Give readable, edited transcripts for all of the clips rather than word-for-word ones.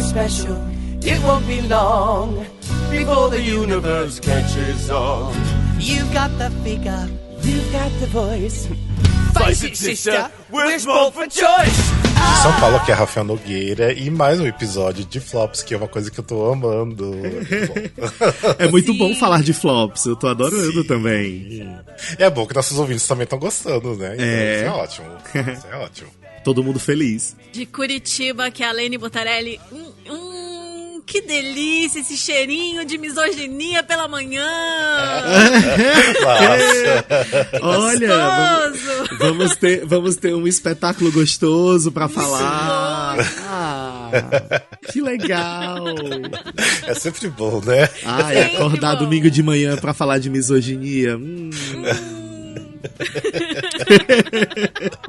special. It won't be long before the universe catches on. You've got the figure, you've got the voice. Face it, sister, we're spoiled for choice. São Paulo, aqui é Rafael Nogueira e mais um episódio de Flops, que é uma coisa que eu tô amando. É muito bom falar de Flops, eu tô adorando também. É bom que nossos ouvintes também estão gostando, né? Então, isso é ótimo. Isso é ótimo. Todo mundo feliz. De Curitiba, que é a Lene Botarelli. Que delícia esse cheirinho de misoginia pela manhã. Nossa. Olha, vamos ter um espetáculo gostoso pra falar. Que legal. É sempre bom, né? É acordar domingo de manhã pra falar de misoginia.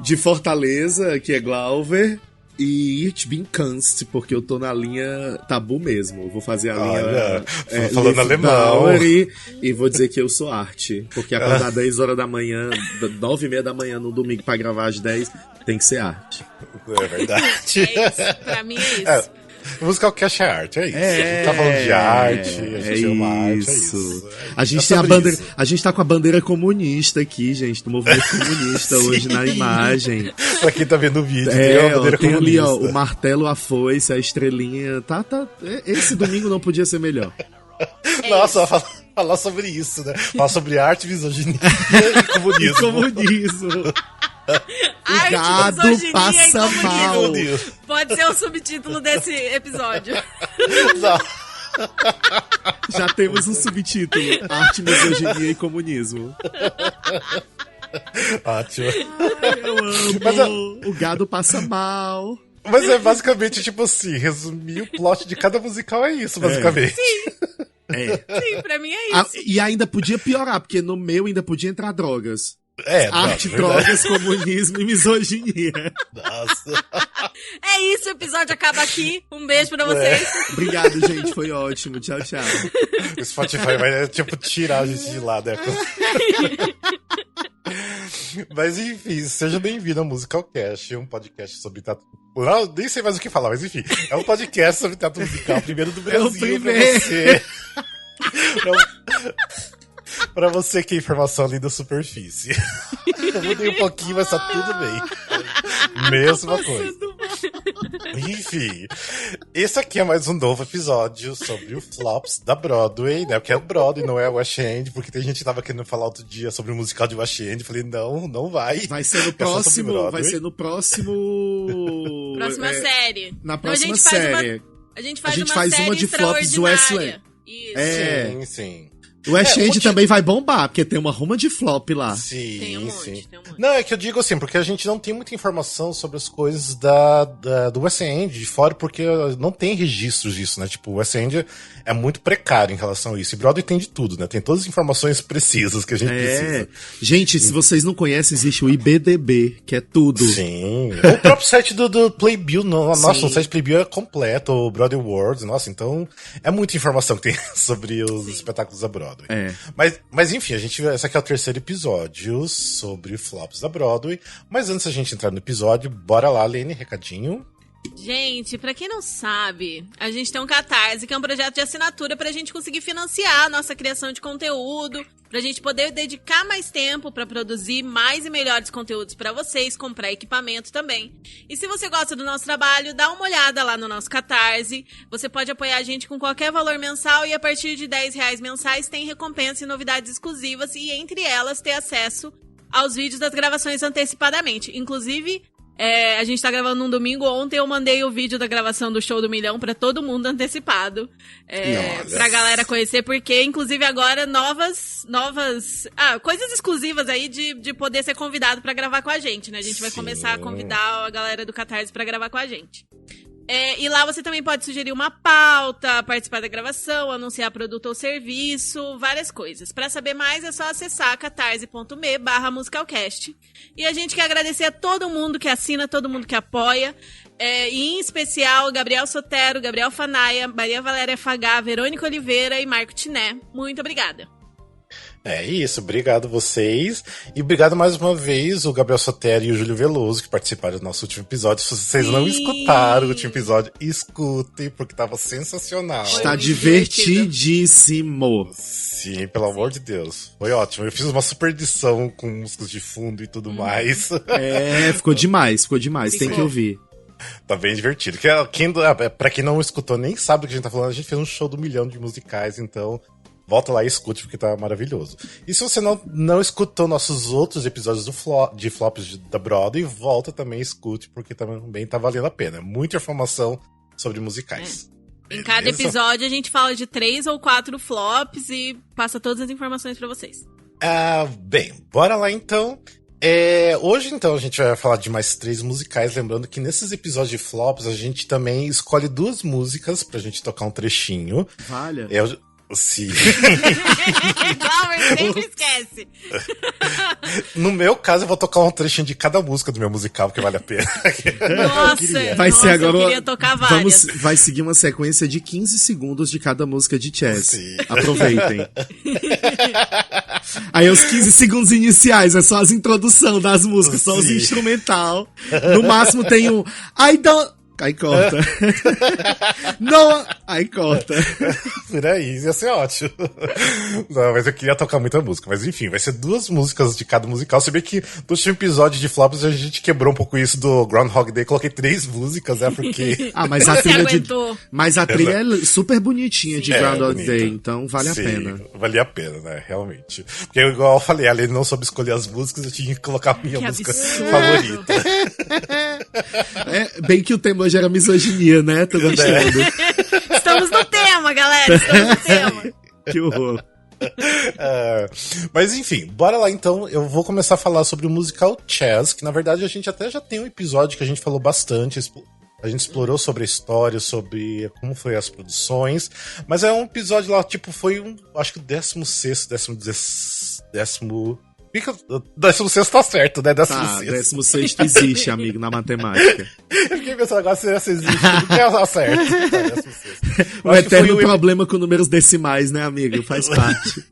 De Fortaleza, que é Glauber. E Ich bin Kunst, porque eu tô na linha tabu mesmo. Eu vou fazer a linha falando alemão. E vou dizer que eu sou arte. Porque acordar 10 horas da manhã, 9h30 da manhã no domingo pra gravar às 10, tem que ser arte. É verdade. É isso, pra mim é isso. Musical Cash é arte, é isso. A gente tá falando de arte, a gente ama arte, é isso. A gente tem a bandeira, a gente tá com a bandeira comunista aqui, gente, do movimento comunista hoje na imagem. Pra quem tá vendo o vídeo, tem a bandeira tem comunista. Ali, o martelo, a foice, a estrelinha, esse domingo não podia ser melhor. Nossa, falar sobre isso, né? Falar sobre arte, misoginia e comunismo. Comunismo. O gado passa mal. Pode ser o subtítulo desse episódio. Não. Já temos um subtítulo: Arte, Misoginia e Comunismo. Ótimo. Eu amo. O gado passa mal. Mas é basicamente tipo assim, resumir o plot de cada musical é isso, basicamente. Sim, pra mim é isso. E ainda podia piorar, porque no meu ainda podia entrar drogas. Arte, não, drogas, comunismo e misoginia. Nossa. É isso, o episódio acaba aqui. Um beijo pra vocês. Obrigado, gente. Foi ótimo. Tchau, tchau. O Spotify vai, tipo, tirar a gente de lá, né? Mas enfim, seja bem-vindo ao Musical Cast, um podcast sobre teatro. Não, nem sei mais o que falar, mas enfim, é um podcast sobre teatro musical, primeiro do Brasil. É o primeiro. Pra você que é informação ali da superfície. Eu mudei um pouquinho, mas tá tudo bem. Mesma coisa. Enfim, esse aqui é mais um novo episódio sobre o Flops da Broadway, né? Porque é o Broadway, não é o West End, porque tem gente que tava querendo falar outro dia sobre o musical de West End. Falei, não vai. Vai ser no próximo. Vai ser no próximo. Próxima série. Na próxima série. A gente faz uma de Flops do West End. Isso. Sim. O West End também vai bombar, porque tem uma ruma de flop lá. Sim, tem um sim. monte. Não, é que eu digo assim, porque a gente não tem muita informação sobre as coisas do West End de fora, porque não tem registros disso, né? Tipo, o West End é muito precário em relação a isso. E Broadway tem de tudo, né? Tem todas as informações precisas que a gente precisa. Gente, se vocês não conhecem, existe o IBDB, que é tudo. Sim. O próprio site do Playbill, nossa, o site Playbill é completo, o Broadway Words, nossa, então é muita informação que tem sobre os espetáculos da Broadway. Mas enfim, esse aqui é o terceiro episódio sobre flops da Broadway. Mas antes da gente entrar no episódio, bora lá, Lene, recadinho. Gente, pra quem não sabe, a gente tem um Catarse, que é um projeto de assinatura pra gente conseguir financiar a nossa criação de conteúdo, pra gente poder dedicar mais tempo pra produzir mais e melhores conteúdos pra vocês, comprar equipamento também. E se você gosta do nosso trabalho, dá uma olhada lá no nosso Catarse. Você pode apoiar a gente com qualquer valor mensal e a partir de R$10 mensais tem recompensa e novidades exclusivas e entre elas ter acesso aos vídeos das gravações antecipadamente. Inclusive, a gente tá gravando num domingo. Ontem eu mandei o vídeo da gravação do Show do Milhão pra todo mundo antecipado. Pra galera conhecer, porque inclusive agora novas coisas exclusivas aí de poder ser convidado pra gravar com a gente, né? A gente vai começar a convidar a galera do Catarse pra gravar com a gente. E lá você também pode sugerir uma pauta, participar da gravação, anunciar produto ou serviço, várias coisas. Para saber mais é só acessar catarse.me/musicalcast. E a gente quer agradecer a todo mundo que assina, todo mundo que apoia. E em especial Gabriel Sotero, Gabriel Fanaia, Maria Valéria Fagá, Verônica Oliveira e Marco Tiné. Muito obrigada. É isso, obrigado vocês. E obrigado mais uma vez o Gabriel Sotero e o Júlio Veloso que participaram do nosso último episódio. Se vocês não escutaram o último episódio, escutem, porque tava sensacional. Está divertidíssimo. Sim, pelo amor de Deus. Foi ótimo. Eu fiz uma super edição com músicas de fundo e tudo mais. Ficou demais. Tem que ouvir. Tá bem divertido. Pra quem não escutou, nem sabe do que a gente tá falando, a gente fez um show do 1 milhão de musicais, então volta lá e escute, porque tá maravilhoso. E se você não escutou nossos outros episódios de flops da Broadway, volta também e escute, porque também tá valendo a pena. Muita informação sobre musicais. Em cada episódio a gente fala de 3 ou 4 flops e passa todas as informações pra vocês. Bem, bora lá então. Hoje, então, a gente vai falar de mais 3 musicais. Lembrando que nesses episódios de flops, a gente também escolhe 2 músicas pra gente tocar um trechinho. Valha. Sim. Glauber sempre esquece. No meu caso, eu vou tocar um trechinho de cada música do meu musical, porque vale a pena. Vai ser agora. Eu queria tocar várias. Vai seguir uma sequência de 15 segundos de cada música de Chess. Sim. Aproveitem. Aí os 15 segundos iniciais é só as introduções das músicas, só os instrumental. No máximo tem um I don't... Aí corta. Não, aí corta. Por aí, ia ser ótimo. Não, mas eu queria tocar muita música. Mas enfim, vai ser 2 músicas de cada musical. Você vê que no último episódio de Flops a gente quebrou um pouco isso do Groundhog Day. Coloquei 3 músicas, né? Porque. Mas a trilha Mas a trilha é super bonitinha de Groundhog Day, então vale a pena. Vale a pena, né? Realmente. Porque, igual eu falei, além de não soube escolher as músicas, eu tinha que colocar a minha música favorita. Bem que o tema gera misoginia, né? Tô gostando. Estamos no tema, galera. Estamos no tema. Que horror. Mas enfim, bora lá então. Eu vou começar a falar sobre o musical Chess, que na verdade a gente até já tem um episódio que a gente falou bastante. A gente explorou sobre a história, sobre como foi as produções. Mas é um episódio lá, tipo, foi acho que o 16º, 16º tá certo, né? 16º existe, amigo, na matemática. Eu fiquei pensando agora se existe, não tá certo. O eterno problema com números decimais, né, amigo? Faz parte.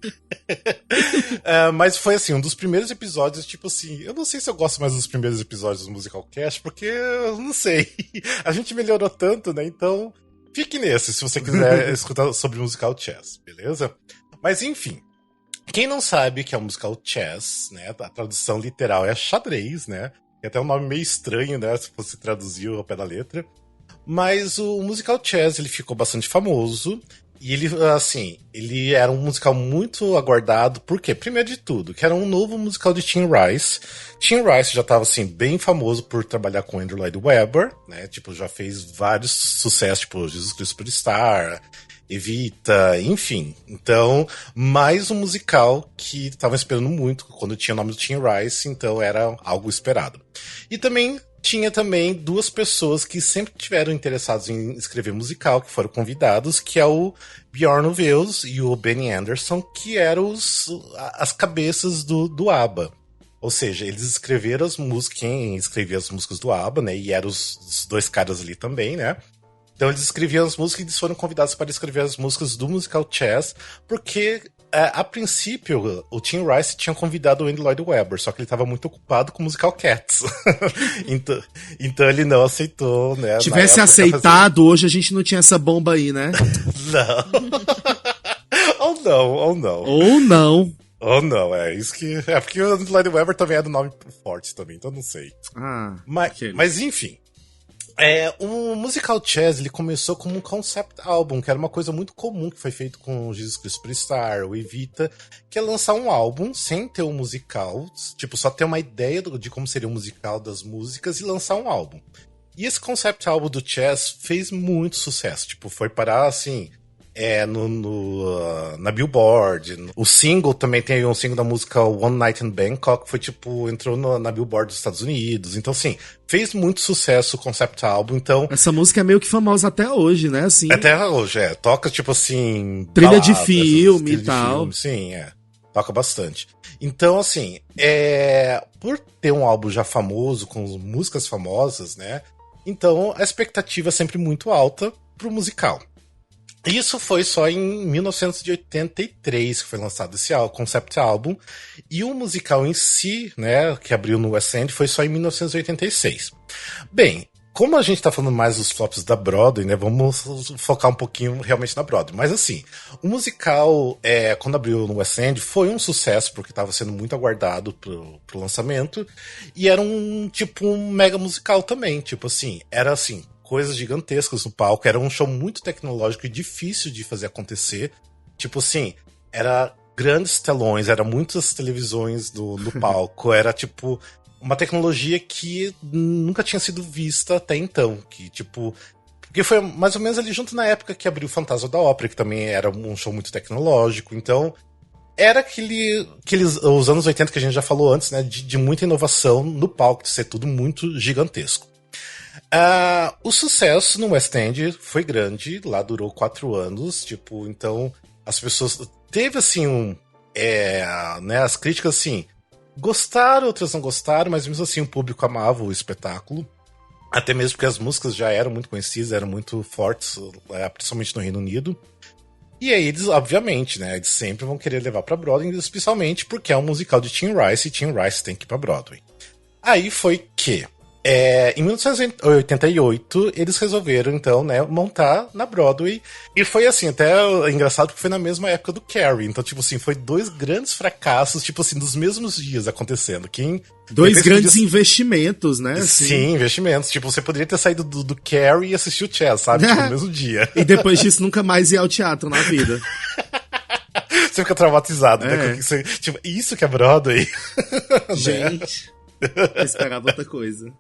Mas foi assim, um dos primeiros episódios, tipo assim, eu não sei se eu gosto mais dos primeiros episódios do Musical Cast, porque eu não sei. A gente melhorou tanto, né? Então, fique nesse, se você quiser escutar sobre o Musical Chess, beleza? Mas enfim. Quem não sabe que é o musical Chess, né? A tradução literal é xadrez, né? É até um nome meio estranho, né? Se você traduzir ao pé da letra. Mas o musical Chess, ele ficou bastante famoso. E ele, assim, ele era um musical muito aguardado. Por quê? Primeiro de tudo, que era um novo musical de Tim Rice. Tim Rice já estava, assim, bem famoso por trabalhar com Andrew Lloyd Webber, né? Tipo, já fez vários sucessos, tipo, Jesus Cristo Superstar, Evita, enfim. Então, mais um musical que estavam esperando muito quando tinha o nome do Tim Rice, então era algo esperado. E também tinha 2 pessoas que sempre tiveram interessados em escrever musical, que foram convidados, que é o Bjorn Ulvaeus e o Benny Anderson, que eram as cabeças do ABBA. Ou seja, eles escreveram as músicas, quem escrevia as músicas do ABBA, né? E eram os 2 caras ali também, né? Então eles escreviam as músicas e eles foram convidados para escrever as músicas do musical Chess, porque a princípio o Tim Rice tinha convidado o Andrew Lloyd Webber, só que ele estava muito ocupado com o musical Cats. então ele não aceitou, né? Tivesse aceitado, hoje a gente não tinha essa bomba aí, né? Não. Ou não. Ou não, é isso que... É porque o Andrew Lloyd Webber também é do nome forte também, então não sei. Mas enfim... O musical Chess, ele começou como um concept album, que era uma coisa muito comum que foi feito com Jesus Cristo Superstar, o Evita, que é lançar um álbum sem ter um musical, tipo, só ter uma ideia de como seria o musical das músicas e lançar um álbum. E esse concept album do Chess fez muito sucesso, tipo, foi parar, assim, na Billboard. O single também tem um single da música One Night in Bangkok, que foi tipo, entrou na Billboard dos Estados Unidos. Então, assim, fez muito sucesso o concept album, então... Essa música é meio que famosa até hoje, né? Assim, até hoje, toca, tipo assim... Trilha baladas, de filme e tal. Sim, toca bastante. Então, assim, por ter um álbum já famoso, com músicas famosas, né? Então, a expectativa é sempre muito alta pro musical. Isso foi só em 1983 que foi lançado esse concept album. E o musical em si, né, que abriu no West End, foi só em 1986. Bem, como a gente tá falando mais dos flops da Broadway, né, vamos focar um pouquinho realmente na Broadway. Mas assim, o musical, quando abriu no West End, foi um sucesso, porque estava sendo muito aguardado pro lançamento. E era um mega musical também, tipo assim, era assim... coisas gigantescas no palco, era um show muito tecnológico e difícil de fazer acontecer. Tipo assim, era grandes telões, era muitas televisões no palco, era tipo uma tecnologia que nunca tinha sido vista até então, que tipo... Porque foi mais ou menos ali junto na época que abriu o Fantasma da Ópera, que também era um show muito tecnológico, então... Era os anos 80 que a gente já falou antes, né, de muita inovação no palco, de ser tudo muito gigantesco. O sucesso no West End foi grande, lá durou 4 anos, tipo, então as pessoas teve assim né, as críticas assim, gostaram, outras não gostaram, mas mesmo assim o público amava o espetáculo, até mesmo porque as músicas já eram muito conhecidas, eram muito fortes, principalmente no Reino Unido. E aí eles, obviamente, né, eles sempre vão querer levar pra Broadway, especialmente porque é um musical de Tim Rice, e Tim Rice tem que ir pra Broadway. Aí foi que em 1988, eles resolveram, então, né, montar na Broadway. E foi assim, até engraçado porque foi na mesma época do Carrie. Então, tipo assim, foi 2 grandes fracassos, tipo assim, dos mesmos dias acontecendo. 2 grandes investimentos, né? Assim. Sim, investimentos. Tipo, você poderia ter saído do Carrie e assistir o Chess, sabe? Tipo, no mesmo dia. E depois disso, nunca mais ir ao teatro na vida. Você fica traumatizado, né? Tipo, isso que é Broadway. Gente, eu esperava outra coisa.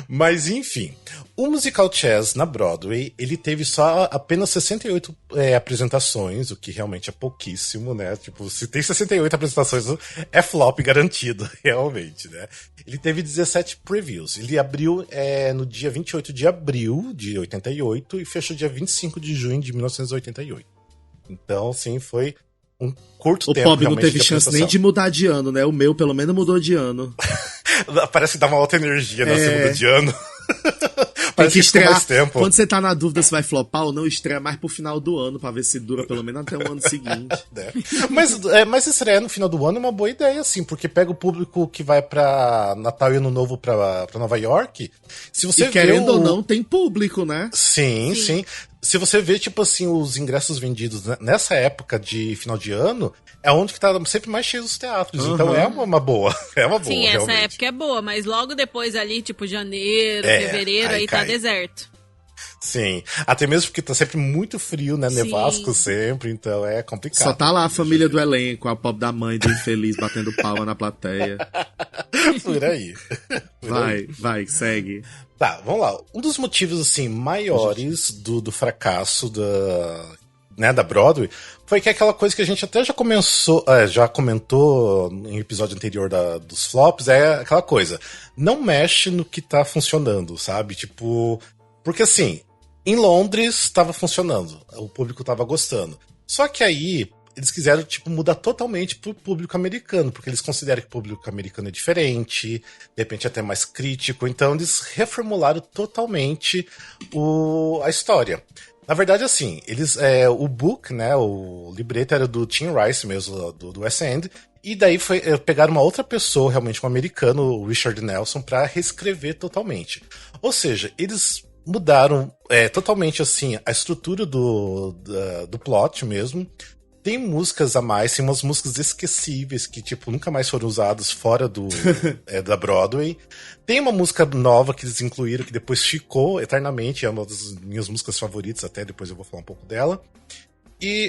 Mas enfim, o musical Chess na Broadway, ele teve só apenas 68 apresentações, o que realmente é pouquíssimo, né? Tipo, se tem 68 apresentações, é flop garantido, realmente, né? Ele teve 17 previews. Ele abriu no dia 28 de abril de 88 e fechou dia 25 de junho de 1988. Então, sim, foi um curto tempo. O Bob não teve chance nem de mudar de ano, né? O meu, pelo menos, mudou de ano. Parece que dá uma outra energia na segunda de ano. Parece que estrear mais tempo. Quando você tá na dúvida se vai flopar ou não, estreia mais pro final do ano, pra ver se dura pelo menos até o ano seguinte. Mas estrear no final do ano é uma boa ideia, assim, porque pega o público que vai pra Natal e Ano Novo pra Nova York. Se você querendo ou não, tem público, né? Sim. Se você vê, tipo assim, os ingressos vendidos nessa época de final de ano, é onde que tá sempre mais cheio os teatros. Uhum. Então é uma boa. É uma boa, sim, essa realmente. época é boa, mas logo depois ali, tipo janeiro, fevereiro, aí tá deserto. Sim, até mesmo porque tá sempre muito frio, né? Nevasco sempre, então é complicado. Só tá lá a família do elenco, a pobre da mãe do infeliz batendo palma na plateia. Por aí. Vai, segue. Tá, vamos lá. Um dos motivos, assim, maiores do fracasso da Broadway foi que aquela coisa que a gente até já comentou em episódio anterior dos flops, é aquela coisa, não mexe no que tá funcionando, sabe? Tipo, porque assim, em Londres estava funcionando, o público estava gostando. Só que aí eles quiseram tipo mudar totalmente pro público americano, porque eles consideram que o público americano é diferente, de repente até mais crítico, então eles reformularam totalmente a história. Na verdade, assim, o book, né, o libreto era do Tim Rice mesmo, do West End, e daí pegaram uma outra pessoa, realmente um americano, o Richard Nelson, para reescrever totalmente. Ou seja, eles mudaram totalmente assim a estrutura do plot mesmo. Tem músicas a mais, tem umas músicas esquecíveis que, tipo, nunca mais foram usadas fora da Broadway. Tem uma música nova que eles incluíram, que depois ficou eternamente, é uma das minhas músicas favoritas, até depois eu vou falar um pouco dela.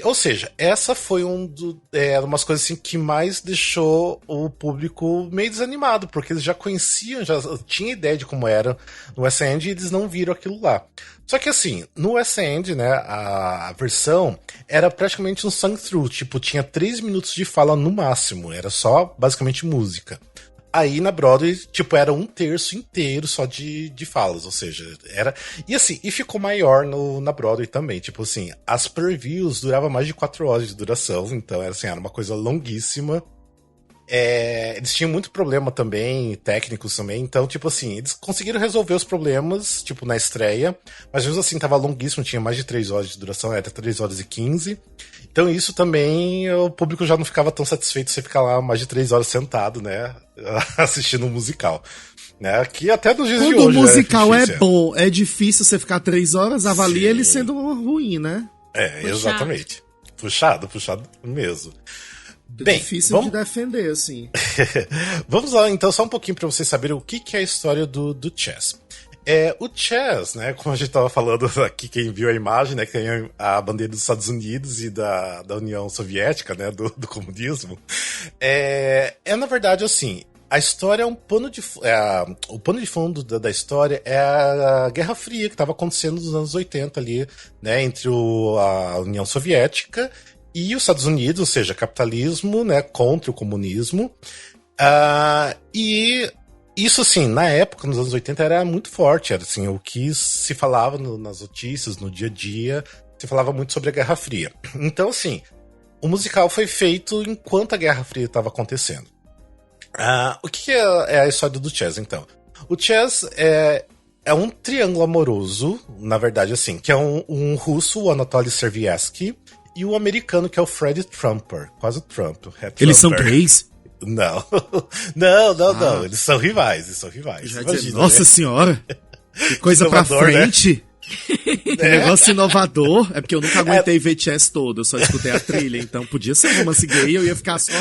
Ou seja, essa foi umas coisas assim que mais deixou o público meio desanimado, porque eles já conheciam, já tinham ideia de como era no West End e eles não viram aquilo lá. Só que assim, no West End, né, a versão era praticamente um sung-through, tipo, tinha 3 minutos de fala no máximo, era só basicamente música. Aí na Broadway, tipo, era 1/3 inteiro só de falas, ou seja, era... E ficou maior na Broadway também, tipo assim, as previews duravam mais de 4 horas de duração, então era uma coisa longuíssima. eles tinham muito problema também, técnicos também, então, tipo assim, eles conseguiram resolver os problemas, tipo, na estreia, mas mesmo assim tava longuíssimo, tinha mais de 3 horas de duração, era 3 horas e 15. Então isso também, o público já não ficava tão satisfeito se ficar lá mais de 3 horas sentado, né, assistindo um musical. Né, que até nos dias de hoje. Quando o musical é bom, é difícil você ficar 3 horas, avalia ele sendo ruim, né? Puxado. Exatamente. Puxado mesmo. Bem, difícil de defender, assim. Vamos lá, então, só um pouquinho pra vocês saberem o que é a história do Chess. O Chess, né, como a gente tava falando aqui, quem viu a imagem, né, que tem a bandeira dos Estados Unidos e da União Soviética, né, do comunismo, na verdade, assim, a história é um pano de... o pano de fundo da história é a Guerra Fria, que estava acontecendo nos anos 80 ali, né, entre a União Soviética e os Estados Unidos, ou seja, capitalismo, né, contra o comunismo. E isso, assim, na época, nos anos 80, era muito forte. Era, assim, o que se falava nas notícias, no dia a dia, se falava muito sobre a Guerra Fria. Então, assim, o musical foi feito enquanto a Guerra Fria estava acontecendo. O que é a história do Chess, então? O Chess é um triângulo amoroso, na verdade, assim, que é um russo, o Anatoly Servietsky, e o americano, que é o Fred Trumper. Quase o Trump. Eles são gays? Não. Não. Eles são rivais, Imagina, nossa, né? Senhora! Que coisa pra frente! Né? Que negócio inovador. É porque eu nunca aguentei ver Chess todo, eu só escutei a trilha. Então podia ser romance gay, eu ia ficar só...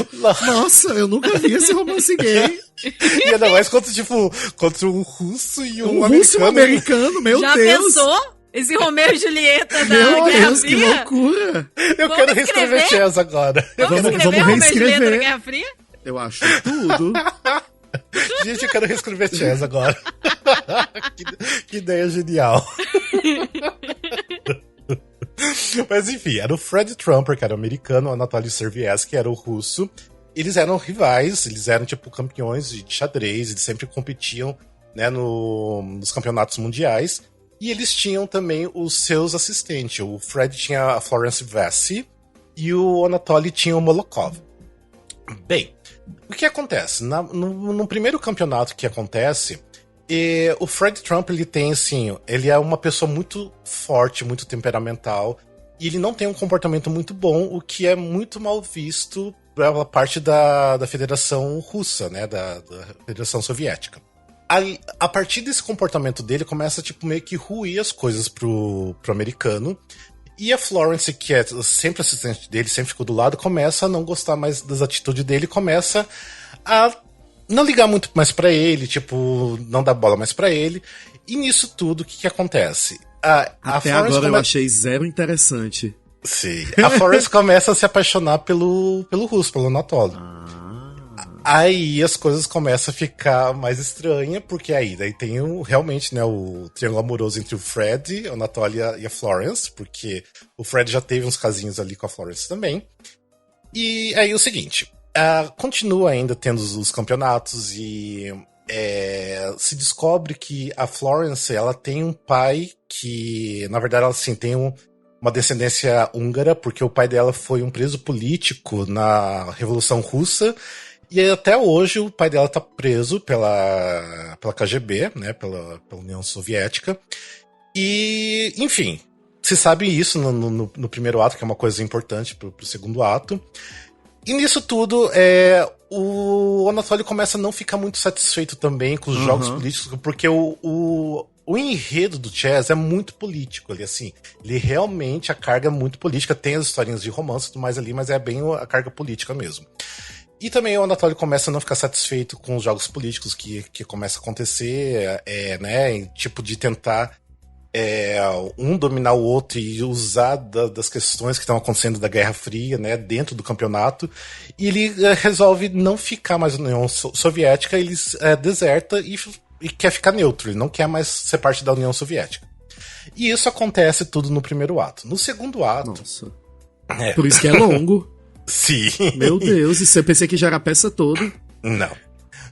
Nossa, eu nunca vi esse romance gay. E ainda mais contra um russo e um americano. Russo e um americano, meu Já Deus! Já pensou? Esse Romeu e Julieta da Meu Guerra Deus, Fria? Que loucura! Eu quero reescrever Chess agora. Vamos reescrever Romeu e Julieta da Guerra Fria? Eu acho tudo. Gente, eu quero reescrever Chess agora. que ideia genial. Mas enfim, era o Fred Trumper, que era o americano, o Anatoly Servietsky, que era o russo. Eles eram rivais, eles eram tipo campeões de xadrez, eles sempre competiam, né, nos campeonatos mundiais. E eles tinham também os seus assistentes. O Fred tinha a Florence Vesey e o Anatoly tinha o Molokov. Bem, o que acontece? No primeiro campeonato que acontece, o Fred Trump, ele tem, assim, ele é uma pessoa muito forte, muito temperamental, e ele não tem um comportamento muito bom, o que é muito mal visto pela parte da Federação Russa, né, da Federação Soviética. A partir desse comportamento dele, começa, tipo, meio que ruir as coisas pro americano. E a Florence, que é sempre assistente dele, sempre ficou do lado, começa a não gostar mais das atitudes dele, começa a não ligar muito mais pra ele, tipo, não dar bola mais pra ele. E nisso tudo, o que acontece? Até agora eu achei zero interessante. Sim. A Florence começa a se apaixonar pelo russo, pelo Anatoly. Aí as coisas começam a ficar mais estranhas, porque daí tem realmente, né, o triângulo amoroso entre o Fred, o Anatoly e a Florence, porque o Fred já teve uns casinhos ali com a Florence também. E aí o seguinte, continua ainda tendo os campeonatos e se descobre que a Florence, ela tem um pai que, na verdade, ela assim, tem uma descendência húngara, porque o pai dela foi um preso político na Revolução Russa. E até hoje o pai dela tá preso pela KGB, né, pela União Soviética. E, enfim, se sabe isso no primeiro ato, que é uma coisa importante pro segundo ato. E nisso tudo, o Anatoly começa a não ficar muito satisfeito também com os jogos políticos, porque o enredo do Chess é muito político ali, assim. Ele realmente, a carga é muito política, tem as historinhas de romance e tudo mais ali, mas é bem a carga política mesmo. E também o Anatoly começa a não ficar satisfeito com os jogos políticos que começa a acontecer, né, tipo de tentar um dominar o outro e usar das questões que estão acontecendo da Guerra Fria, né, dentro do campeonato. E ele resolve não ficar mais na União Soviética, ele deserta e quer ficar neutro, ele não quer mais ser parte da União Soviética. E isso acontece tudo no primeiro ato. No segundo ato... Nossa. Por isso que é longo. Sim. Meu Deus, isso eu pensei que já era a peça toda. Não.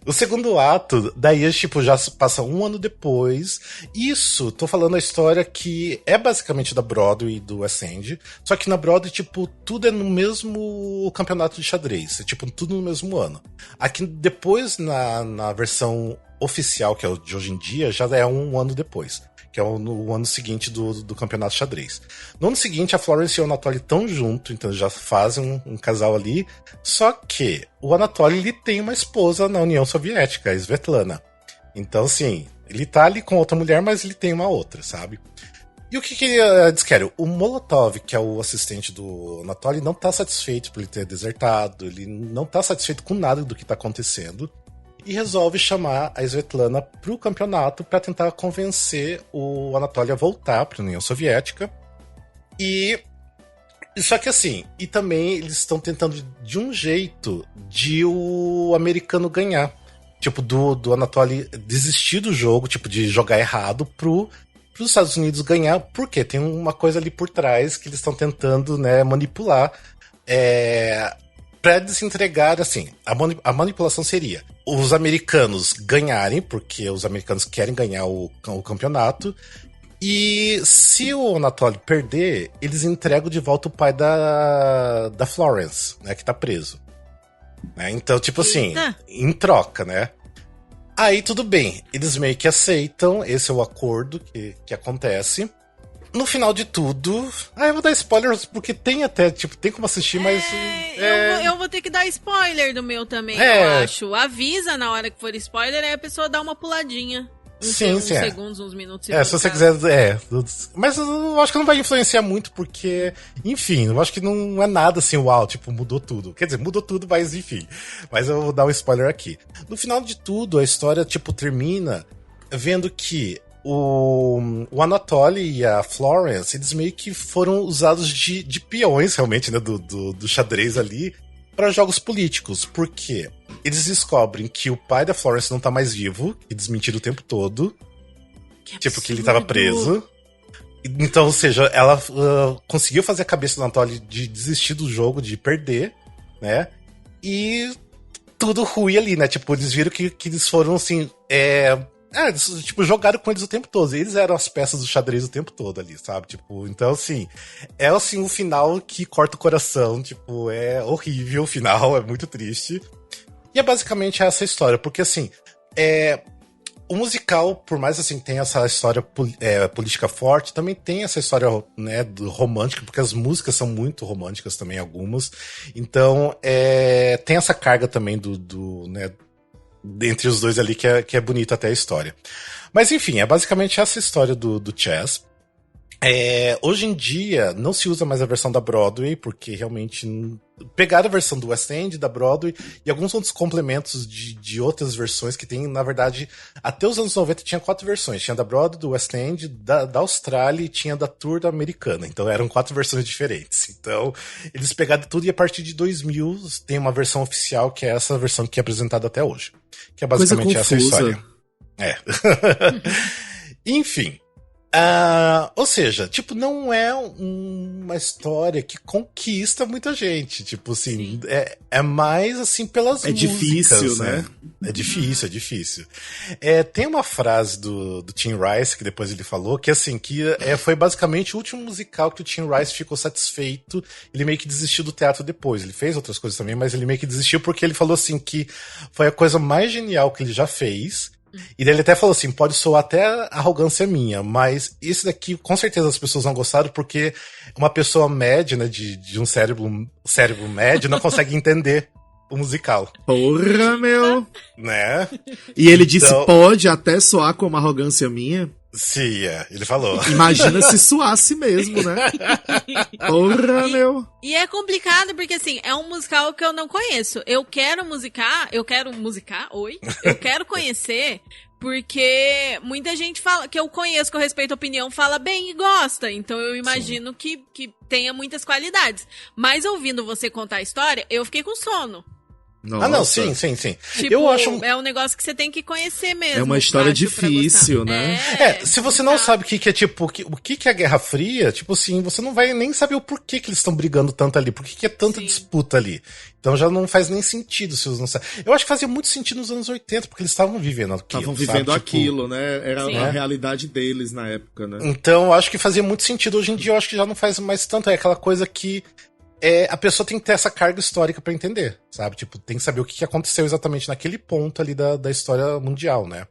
O segundo ato, daí, tipo, já se passa um ano depois. Isso, tô falando a história que é basicamente da Broadway e do West End. Só que na Broadway, tipo, tudo é no mesmo campeonato de xadrez. É, tipo, tudo no mesmo ano. Aqui, depois, na versão oficial, que é o de hoje em dia, já é um ano depois. Que é no ano seguinte do campeonato xadrez. No ano seguinte, a Florence e o Anatoly estão juntos, então já fazem um casal ali. Só que o Anatoly, ele tem uma esposa na União Soviética, a Svetlana. Então, assim, ele tá ali com outra mulher, mas ele tem uma outra, sabe? E o que eles querem? O Molotov, que é o assistente do Anatoly, não tá satisfeito por ele ter desertado, ele não tá satisfeito com nada do que tá acontecendo. E resolve chamar a Svetlana pro campeonato para tentar convencer o Anatoly a voltar para a União Soviética. E só que assim, e também eles estão tentando de um jeito de o americano ganhar. Tipo, do Anatoly desistir do jogo, tipo, de jogar errado pros Estados Unidos ganhar, porque tem uma coisa ali por trás que eles estão tentando, né, manipular. Pra eles entregar, assim, a manipulação seria os americanos ganharem, porque os americanos querem ganhar o campeonato, e se o Anatoly perder, eles entregam de volta o pai da Florence, né, que tá preso. Né? Então, tipo assim, em troca, né? Aí tudo bem, eles meio que aceitam, esse é o acordo que acontece. No final de tudo... eu vou dar spoilers, porque tem até, tipo, tem como assistir, mas... Eu vou ter que dar spoiler do meu também, eu acho. Avisa na hora que for spoiler, aí a pessoa dá uma puladinha. Uns segundos, uns minutos. Se você quiser... Mas eu acho que não vai influenciar muito, porque... Enfim, eu acho que não é nada assim, uau, tipo, mudou tudo. Quer dizer, mudou tudo, mas enfim. Mas eu vou dar um spoiler aqui. No final de tudo, a história, tipo, termina vendo que o Anatoly e a Florence, eles meio que foram usados de peões, realmente, né, do xadrez ali, para jogos políticos. Por quê? Eles descobrem que o pai da Florence não tá mais vivo, e desmentiram o tempo todo. Tipo, que ele tava preso. Então, ou seja, ela conseguiu fazer a cabeça do Anatoly de desistir do jogo, de perder, né? E tudo ruim ali, né? Tipo, eles viram que eles foram, assim... eles, tipo, jogaram com eles o tempo todo. Eles eram as peças do xadrez o tempo todo ali, sabe? Tipo, então, assim, assim, um final que corta o coração. Tipo, é horrível o final, é muito triste. E é basicamente essa história, porque, assim, o musical, por mais, assim, tem essa história política forte, também tem essa história, né, romântica, porque as músicas são muito românticas também, algumas. Então, tem essa carga também né, entre os dois ali, que é bonita até a história. Mas enfim, é basicamente essa história do chess. Hoje em dia não se usa mais a versão da Broadway, porque realmente pegaram a versão do West End, da Broadway, e alguns outros complementos de outras versões que tem, na verdade, até os anos 90 tinha 4 versões. Tinha da Broadway, do West End, da Austrália e tinha da Tour da Americana. Então eram 4 versões diferentes. Então eles pegaram tudo e a partir de 2000 tem uma versão oficial, que é essa versão que é apresentada até hoje. Que é basicamente essa história. Enfim. Ou seja, tipo, não é uma história que conquista muita gente. Tipo assim, é mais assim pelas músicas. É difícil, né? É difícil. Tem uma frase do Tim Rice, que depois ele falou, que assim, que foi basicamente o último musical que o Tim Rice ficou satisfeito. Ele meio que desistiu do teatro depois. Ele fez outras coisas também, mas ele meio que desistiu porque ele falou assim que foi a coisa mais genial que ele já fez. E daí ele até falou assim, pode soar até arrogância minha, mas esse daqui com certeza as pessoas não gostaram, porque uma pessoa média, né, de um cérebro médio não consegue entender o musical. Porra, meu! Né? E ele disse, pode até soar como arrogância minha? Sim, ele falou. Imagina se soasse mesmo, né? Porra, meu! E é complicado porque, assim, é um musical que eu não conheço. Eu quero conhecer, porque muita gente fala, que eu conheço, que eu respeito a opinião, fala bem e gosta. Então eu imagino que tenha muitas qualidades. Mas ouvindo você contar a história, eu fiquei com sono. Nossa. Ah, não, sim. Tipo, Eu acho... é um negócio que você tem que conhecer mesmo. É uma história acho, difícil, né? Se você não sabe o que é, tipo, o que é a Guerra Fria, tipo assim, você não vai nem saber o porquê que eles estão brigando tanto ali, por que é tanta disputa ali. Então já não faz nem sentido se você não sabe. Eu acho que fazia muito sentido nos anos 80, porque eles estavam vivendo aquilo. Estavam vivendo aquilo, tipo, né? Era a realidade deles na época, né? Então eu acho que fazia muito sentido. Hoje em dia eu acho que já não faz mais tanto. É aquela coisa que a pessoa tem que ter essa carga histórica pra entender, sabe? Tipo, tem que saber o que aconteceu exatamente naquele ponto ali da história mundial, né?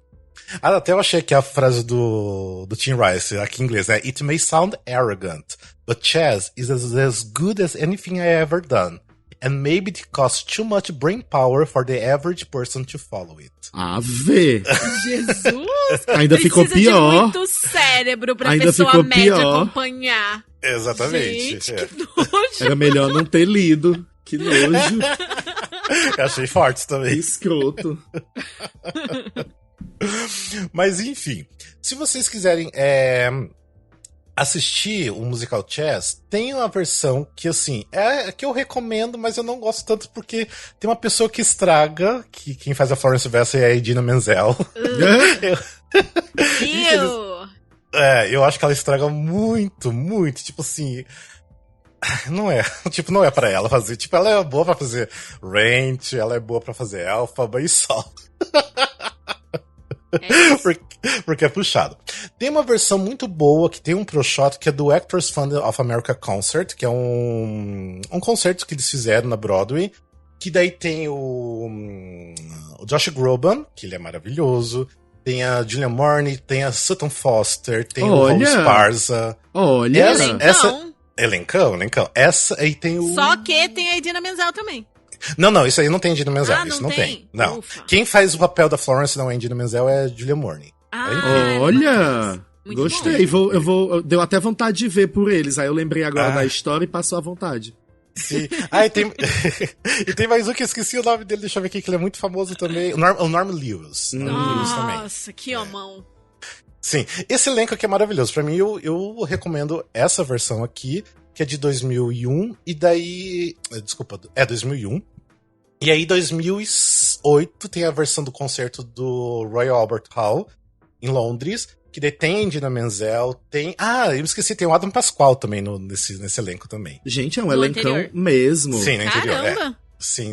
Ah, até eu achei que a frase do Tim Rice, aqui em inglês, é It may sound arrogant, but chess is as good as anything I ever done. And maybe it costs too much brain power for the average person to follow it. Ave! Jesus! Ainda ficou pior. De muito cérebro pra Ainda pessoa ficou média pior. acompanhar. Exatamente. Gente, que nojo. Era melhor não ter lido. Que nojo. Eu achei forte também. Escroto. Mas enfim, se vocês quiserem assistir o musical Chess, tem uma versão que, assim, é que eu recomendo, mas eu não gosto tanto porque tem uma pessoa que estraga, que quem faz a Florence Vassell é a Idina Menzel. Eu acho que ela estraga muito, tipo assim... Não é pra ela fazer. Tipo, ela é boa pra fazer Rent, ela é boa pra fazer Elphaba e só. Porque é puxado. Tem uma versão muito boa que tem um pro shot que é do Actors Fund of America Concert, que é um concerto que eles fizeram na Broadway, que daí tem o Josh Groban, que ele é maravilhoso, tem a Julianne Moore, tem a Sutton Foster, tem o Raul Esparza. Olha! Elencão. Essa aí tem o... Só que tem a Idina Menzel também. Não, isso aí não tem Idina Menzel. Não isso não tem? Não. Ufa. Quem faz o papel da Florence não é Idina Menzel, é Julianne Moore. Olha! Muito Gostei. bom. Deu até vontade de ver por eles. Aí eu lembrei agora da história e passou à vontade. Sim. E tem mais um que eu esqueci o nome dele, deixa eu ver aqui, que ele é muito famoso também. O Norman Lewis. Nossa, que homão. Sim, esse elenco aqui é maravilhoso. Pra mim, eu recomendo essa versão aqui, que é de 2001, e daí... Desculpa, 2001. E aí, 2008, tem a versão do concerto do Royal Albert Hall, em Londres, que daí tem a Idina Menzel, tem... eu me esqueci, tem o Adam Pascal também nesse elenco também. Gente, é um elencão mesmo. Sim, no interior, Caramba! Sim.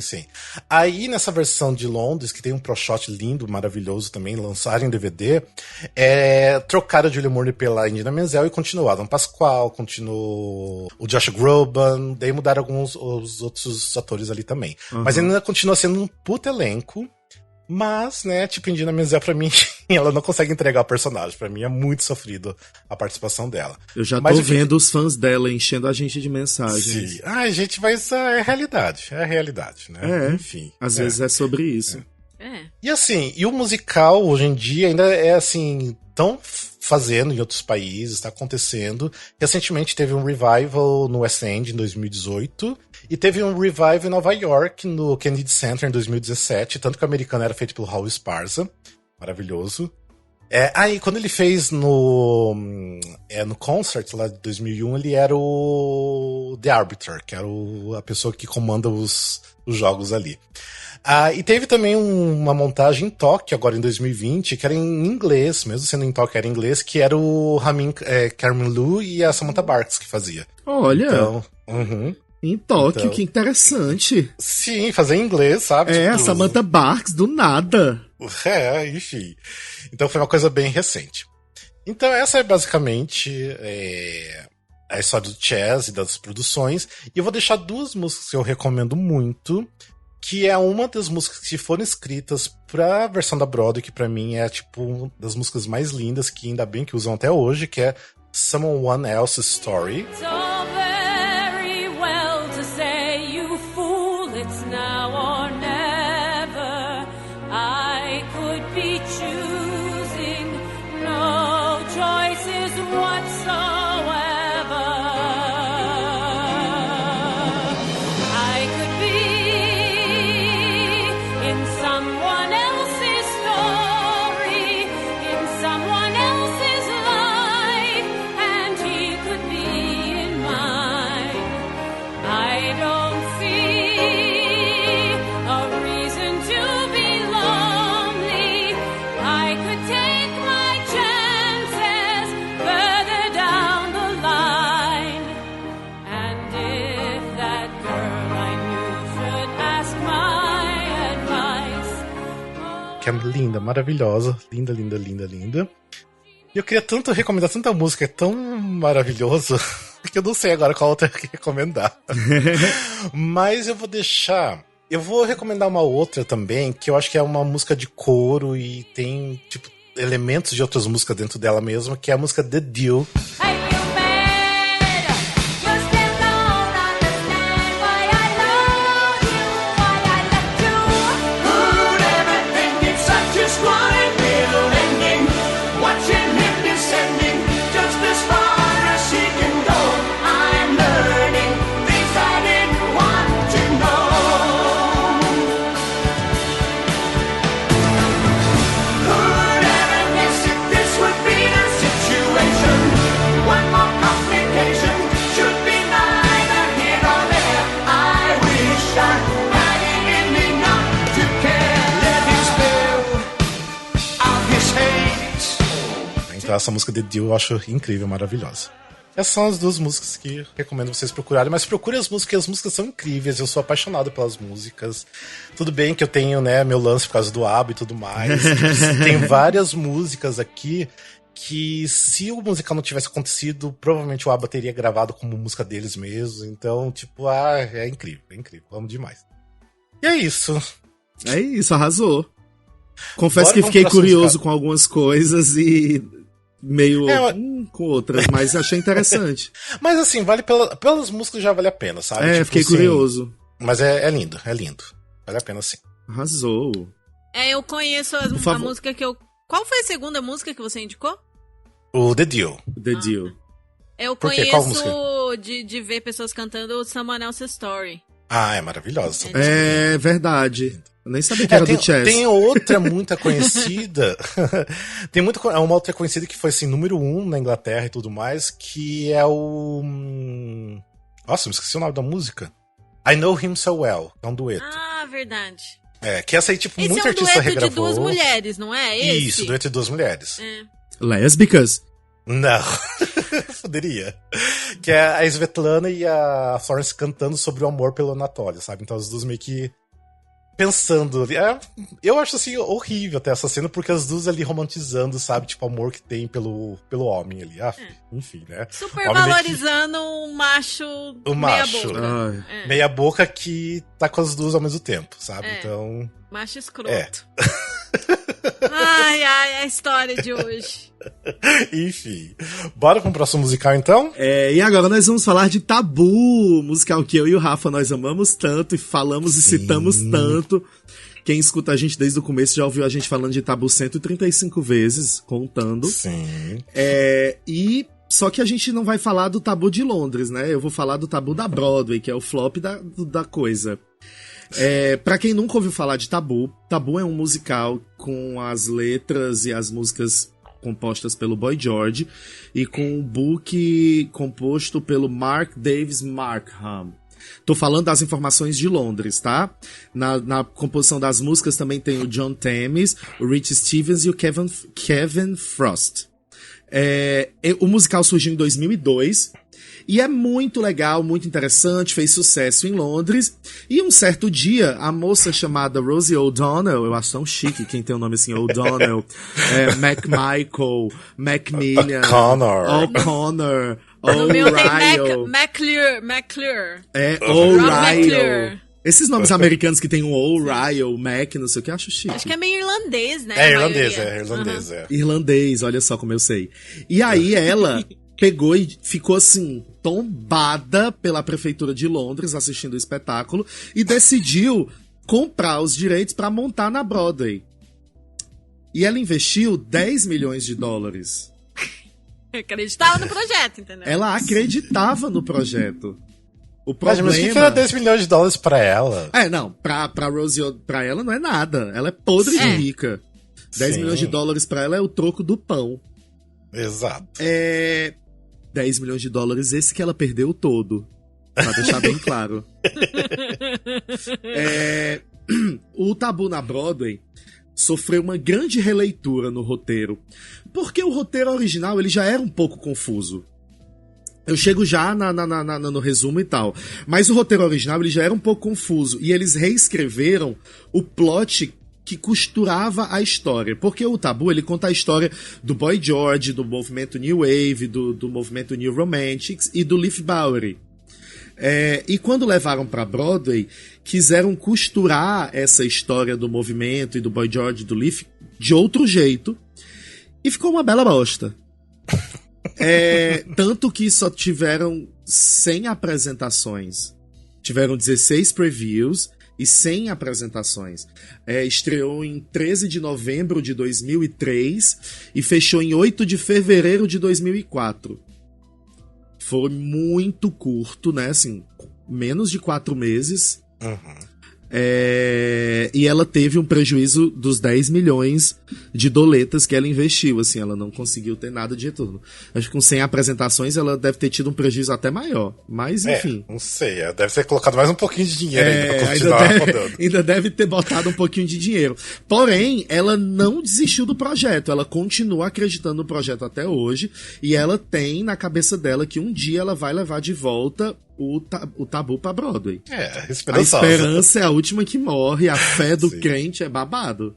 Aí, nessa versão de Londres, que tem um pro shot lindo, maravilhoso também, lançaram em DVD, trocaram a Julianne Moore pela Idina Menzel e continuou Adam Pascal, continuou o Josh Groban, daí mudaram alguns os outros atores ali também. Mas ainda continua sendo um puto elenco, mas, né, tipo, Idina Menzel, pra mim, ela não consegue entregar o personagem. Pra mim é muito sofrido a participação dela. Eu já tô vendo os fãs dela enchendo a gente de mensagens. Sim. Gente, mas é a realidade, né? Enfim. Às vezes é sobre isso. E assim, o musical hoje em dia ainda é assim, tão fazendo em outros países, tá acontecendo. Recentemente teve um revival no West End em 2018 e teve um revival em Nova York no Kennedy Center em 2017, tanto que o americano era feito pelo Raul Esparza, maravilhoso. Aí quando ele fez no concert lá de 2001, ele era o The Arbiter, que era a pessoa que comanda os jogos ali. E teve também uma montagem em Tóquio, agora em 2020, que era em inglês, mesmo sendo em Tóquio era em inglês, que era o Ramin Karimloo e a Samantha Barks que fazia. Olha! Então, em Tóquio, que interessante. Sim, fazer em inglês, sabe? A Samantha Barks, do nada. Enfim. Então foi uma coisa bem recente. Então essa é basicamente a história do Chess e das produções. E eu vou deixar duas músicas que eu recomendo muito, que é uma das músicas que foram escritas pra versão da Broadway, que pra mim é tipo uma das músicas mais lindas, que ainda bem que usam até hoje, que é Someone Else's Story. I don't see a reason. que é linda, maravilhosa. Linda, linda, linda, linda. E eu queria tanto recomendar tanta música, é tão maravilhoso, que eu não sei agora qual outra que recomendar. Mas eu vou deixar... Eu vou recomendar uma outra também, que eu acho que é uma música de coro e tem, tipo, elementos de outras músicas dentro dela mesmo, que é a música The Deal. Então essa música The Deal eu acho incrível, maravilhosa. Essas são as duas músicas que recomendo vocês procurarem, mas procure as músicas são incríveis, eu sou apaixonado pelas músicas. Tudo bem que eu tenho, né, meu lance por causa do ABBA e tudo mais. Tem várias músicas aqui que, se o musical não tivesse acontecido, provavelmente o ABBA teria gravado como música deles mesmos. Então, tipo, é incrível, amo demais. E é isso. É isso, arrasou. Confesso que fiquei curioso com algumas coisas e meio com outras, mas achei interessante. Mas assim, vale pelas músicas já vale a pena, sabe? Tipo, fiquei curioso. Mas é lindo, é lindo. Vale a pena sim. Arrasou. Eu conheço a música que eu... Qual foi a segunda música que você indicou? O The Deal. The Deal. Eu conheço de ver pessoas cantando Someone Else's Story. É maravilhosa. É verdade. Eu nem sabia que era do Chess. Tem outra muito conhecida. Tem uma outra conhecida que foi assim, número 1 na Inglaterra e tudo mais, que é o... Nossa, me esqueci o nome da música. I Know Him So Well, é um dueto. Verdade. Que essa aí, tipo, muita artista regravou. Esse é um dueto de duas mulheres, não é? Isso, dueto de duas mulheres. Lésbicas? Não. Poderia. Que é a Svetlana e a Florence cantando sobre o amor pelo Anatoly, sabe? Então as duas meio que pensando ali. Eu acho assim horrível até essa cena, porque as duas ali romantizando, sabe? Tipo, o amor que tem pelo homem ali. Enfim, né? Super valorizando um macho. Meia boca. Meia boca que tá com as duas ao mesmo tempo, sabe? Então. Macho escroto. A história de hoje. Enfim, bora pro próximo musical então? E agora nós vamos falar de Tabu, musical que eu e o Rafa nós amamos tanto e falamos e citamos tanto. Quem escuta a gente desde o começo já ouviu a gente falando de Tabu 135 vezes, contando. Sim. Só que a gente não vai falar do Tabu de Londres, né? Eu vou falar do Tabu da Broadway, que é o flop da coisa. Pra quem nunca ouviu falar de Tabu, Tabu é um musical com as letras e as músicas compostas pelo Boy George e com um book composto pelo Mark Davis Markham. Tô falando das informações de Londres, tá? Na composição das músicas também tem o John Temis, o Rich Stevens e o Kevin Frost. O musical surgiu em 2002 e é muito legal, muito interessante, fez sucesso em Londres. E um certo dia, a moça chamada Rosie O'Donnell, eu acho tão chique quem tem o nome assim, O'Donnell, McMichael, Macmillan, O'Connor, no meu tem McClure. O'Reilly. Esses nomes americanos que tem um O'Reilly, Mac, não sei o que, eu acho chique. Acho que é meio irlandês, né? Irlandês. Irlandês, olha só como eu sei. E aí ela pegou e ficou assim, tombada pela prefeitura de Londres assistindo o espetáculo e decidiu comprar os direitos para montar na Broadway. E ela investiu $10 milhões. Acreditava no projeto, entendeu? Ela acreditava no projeto. O problema... Mas o que era $10 milhões pra ela? Não, pra Rosie, pra ela não é nada. Ela é podre de rica. $10 milhões pra ela é o troco do pão. Exato. $10 milhões, esse que ela perdeu todo. Pra deixar bem claro. O Tabu na Broadway sofreu uma grande releitura no roteiro. Porque o roteiro original ele já era um pouco confuso. Eu chego já no resumo e tal. Mas o roteiro original ele já era um pouco confuso. E eles reescreveram o plot que costurava a história. Porque o Tabu, ele conta a história do Boy George, do movimento New Wave, do movimento New Romantics e do Leaf Bowery. E quando levaram pra Broadway, quiseram costurar essa história do movimento e do Boy George e do Leaf de outro jeito. E ficou uma bela bosta. Tanto que só tiveram 100 apresentações. Tiveram 16 previews e 100 apresentações. Estreou em 13 de novembro de 2003 e fechou em 8 de fevereiro de 2004. Foi muito curto, né? Assim, menos de 4 meses. Uhum. E ela teve um prejuízo dos 10 milhões de doletas que ela investiu, assim, ela não conseguiu ter nada de retorno. Acho que com 100 apresentações ela deve ter tido um prejuízo até maior, mas enfim. Não sei, deve ter colocado mais um pouquinho de dinheiro ainda pra continuar rodando. Ainda deve ter botado um pouquinho de dinheiro. Porém, ela não desistiu do projeto, ela continua acreditando no projeto até hoje, e ela tem na cabeça dela que um dia ela vai levar de volta o Tabu pra Broadway. A esperança é a última que morre, a fé do crente é babado.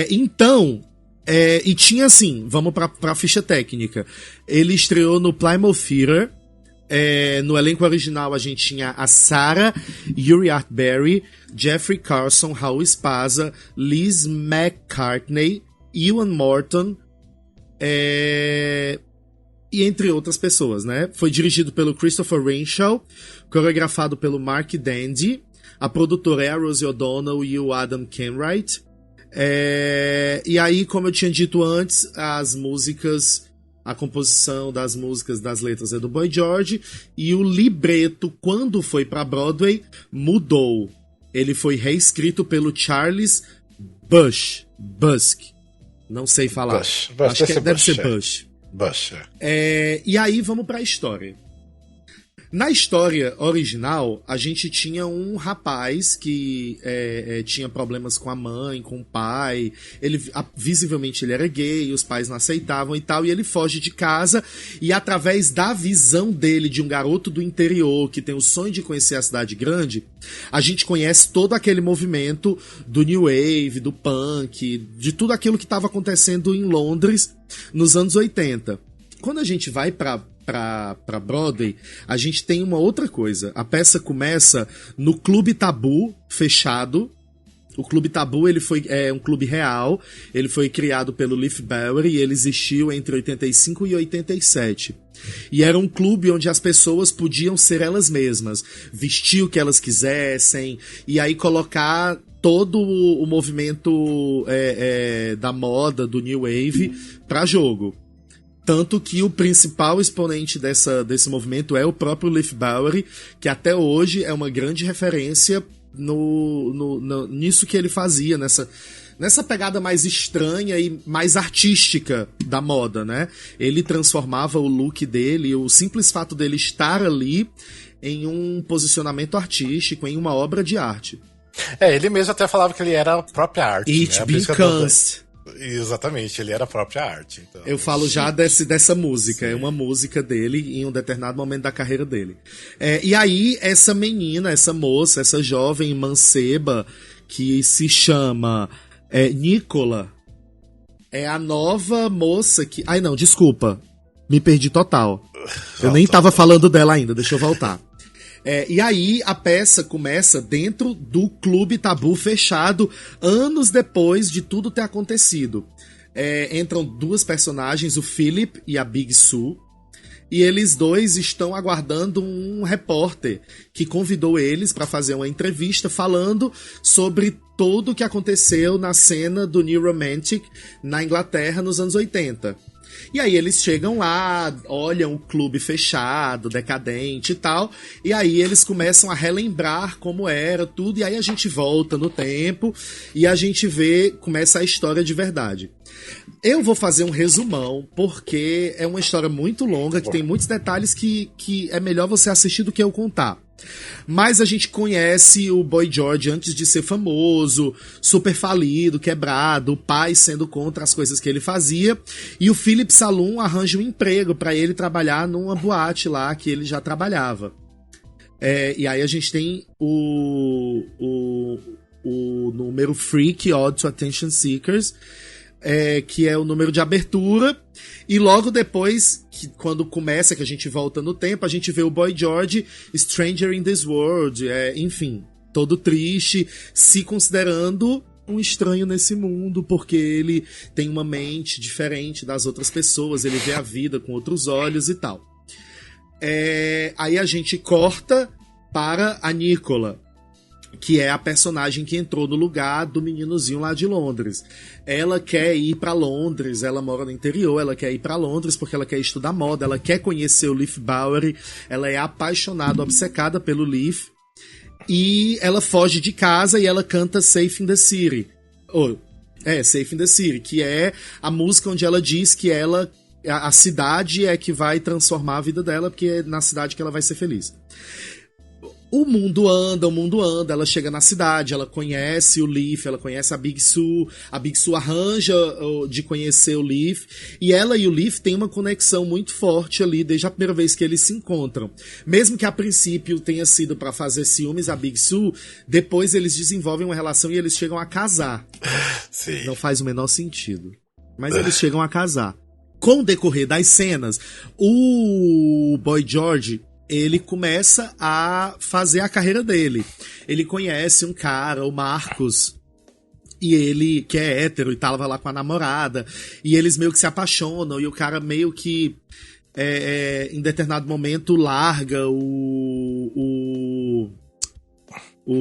Então, e tinha assim, vamos pra ficha técnica. Ele estreou no Plymouth Theatre. No elenco original a gente tinha a Sarah Uriart-Berry, Jeffrey Carson, Raul Esparza, Liz McCartney, Ewan Morton, e entre outras pessoas, né? Foi dirigido pelo Christopher Renshaw, coreografado pelo Mark Dandy, a produtora é a Rosie O'Donnell e o Adam Kenwright. E aí, como eu tinha dito antes, as músicas, a composição das músicas, das letras é do Boy George, e o libreto, quando foi pra Broadway, mudou. Ele foi reescrito pelo Charles Busk. Não sei falar. Bush, acho que deve ser Bush. E aí vamos pra história. Na história original, a gente tinha um rapaz que tinha problemas com a mãe, com o pai. Visivelmente ele era gay, os pais não aceitavam e tal, e ele foge de casa, e através da visão dele, de um garoto do interior que tem o sonho de conhecer a cidade grande, a gente conhece todo aquele movimento do New Wave, do punk, de tudo aquilo que estava acontecendo em Londres nos anos 80. Quando a gente vai pra Broadway, a gente tem uma outra coisa. A peça começa no Clube Tabu, fechado. O Clube Tabu, ele foi um clube real. Ele foi criado pelo Leaf Bowery e ele existiu entre 85 e 87. E era um clube onde as pessoas podiam ser elas mesmas, vestir o que elas quisessem, e aí colocar todo o movimento da moda, do New Wave, pra jogo. Tanto que o principal exponente desse movimento é o próprio Leaf Bowery, que até hoje é uma grande referência nisso que ele fazia, nessa pegada mais estranha e mais artística da moda, né? Ele transformava o look dele, o simples fato dele estar ali, em um posicionamento artístico, em uma obra de arte. Ele mesmo até falava que ele era a própria arte. It becomes... Exatamente, ele era a própria arte. Então, eu falo já dessa música, sim. É uma música dele em um determinado momento da carreira dele. E aí, essa menina, essa moça, essa jovem manceba, que se chama Nicola, é a nova moça que... Ai não, desculpa, me perdi total. Eu nem tava falando dela ainda, deixa eu voltar. E aí a peça começa dentro do Clube Tabu fechado, anos depois de tudo ter acontecido. Entram duas personagens, o Philip e a Big Sue, e eles dois estão aguardando um repórter que convidou eles para fazer uma entrevista falando sobre tudo o que aconteceu na cena do New Romantic na Inglaterra nos anos 80. E aí eles chegam lá, olham o clube fechado, decadente e tal, e aí eles começam a relembrar como era tudo, e aí a gente volta no tempo e a gente começa a história de verdade. Eu vou fazer um resumão, porque é uma história muito longa, que tem muitos detalhes que é melhor você assistir do que eu contar. Mas a gente conhece o Boy George antes de ser famoso, super falido, quebrado, o pai sendo contra as coisas que ele fazia, e o Philip Saloon arranja um emprego para ele trabalhar numa boate lá que ele já trabalhava. E aí a gente tem o número Freak, Ode to Attention Seekers, que é o número de abertura, e logo depois, quando começa, que a gente volta no tempo, a gente vê o Boy George, Stranger in this World, enfim, todo triste, se considerando um estranho nesse mundo, porque ele tem uma mente diferente das outras pessoas, ele vê a vida com outros olhos e tal. Aí a gente corta para a Nicola, que é a personagem que entrou no lugar do meninozinho lá de Londres. Ela quer ir pra Londres, ela mora no interior, ela quer ir pra Londres porque ela quer estudar moda, ela quer conhecer o Leif Bowery, ela é apaixonada, obcecada pelo Leif, e ela foge de casa e ela canta Safe in the City. Safe in the City, que é a música onde ela diz que a cidade é que vai transformar a vida dela, porque é na cidade que ela vai ser feliz. O mundo anda, ela chega na cidade, ela conhece o Leif, ela conhece a Big Sue arranja de conhecer o Leif, e ela e o Leif têm uma conexão muito forte ali, desde a primeira vez que eles se encontram. Mesmo que a princípio tenha sido pra fazer ciúmes a Big Sue, depois eles desenvolvem uma relação e eles chegam a casar. Sim. Não faz o menor sentido. Mas eles chegam a casar. Com o decorrer das cenas, o Boy George, ele começa a fazer a carreira dele. Ele conhece um cara, o Marcos, e ele, que é hétero, e tava lá com a namorada, e eles meio que se apaixonam, e o cara meio que, em determinado momento, larga o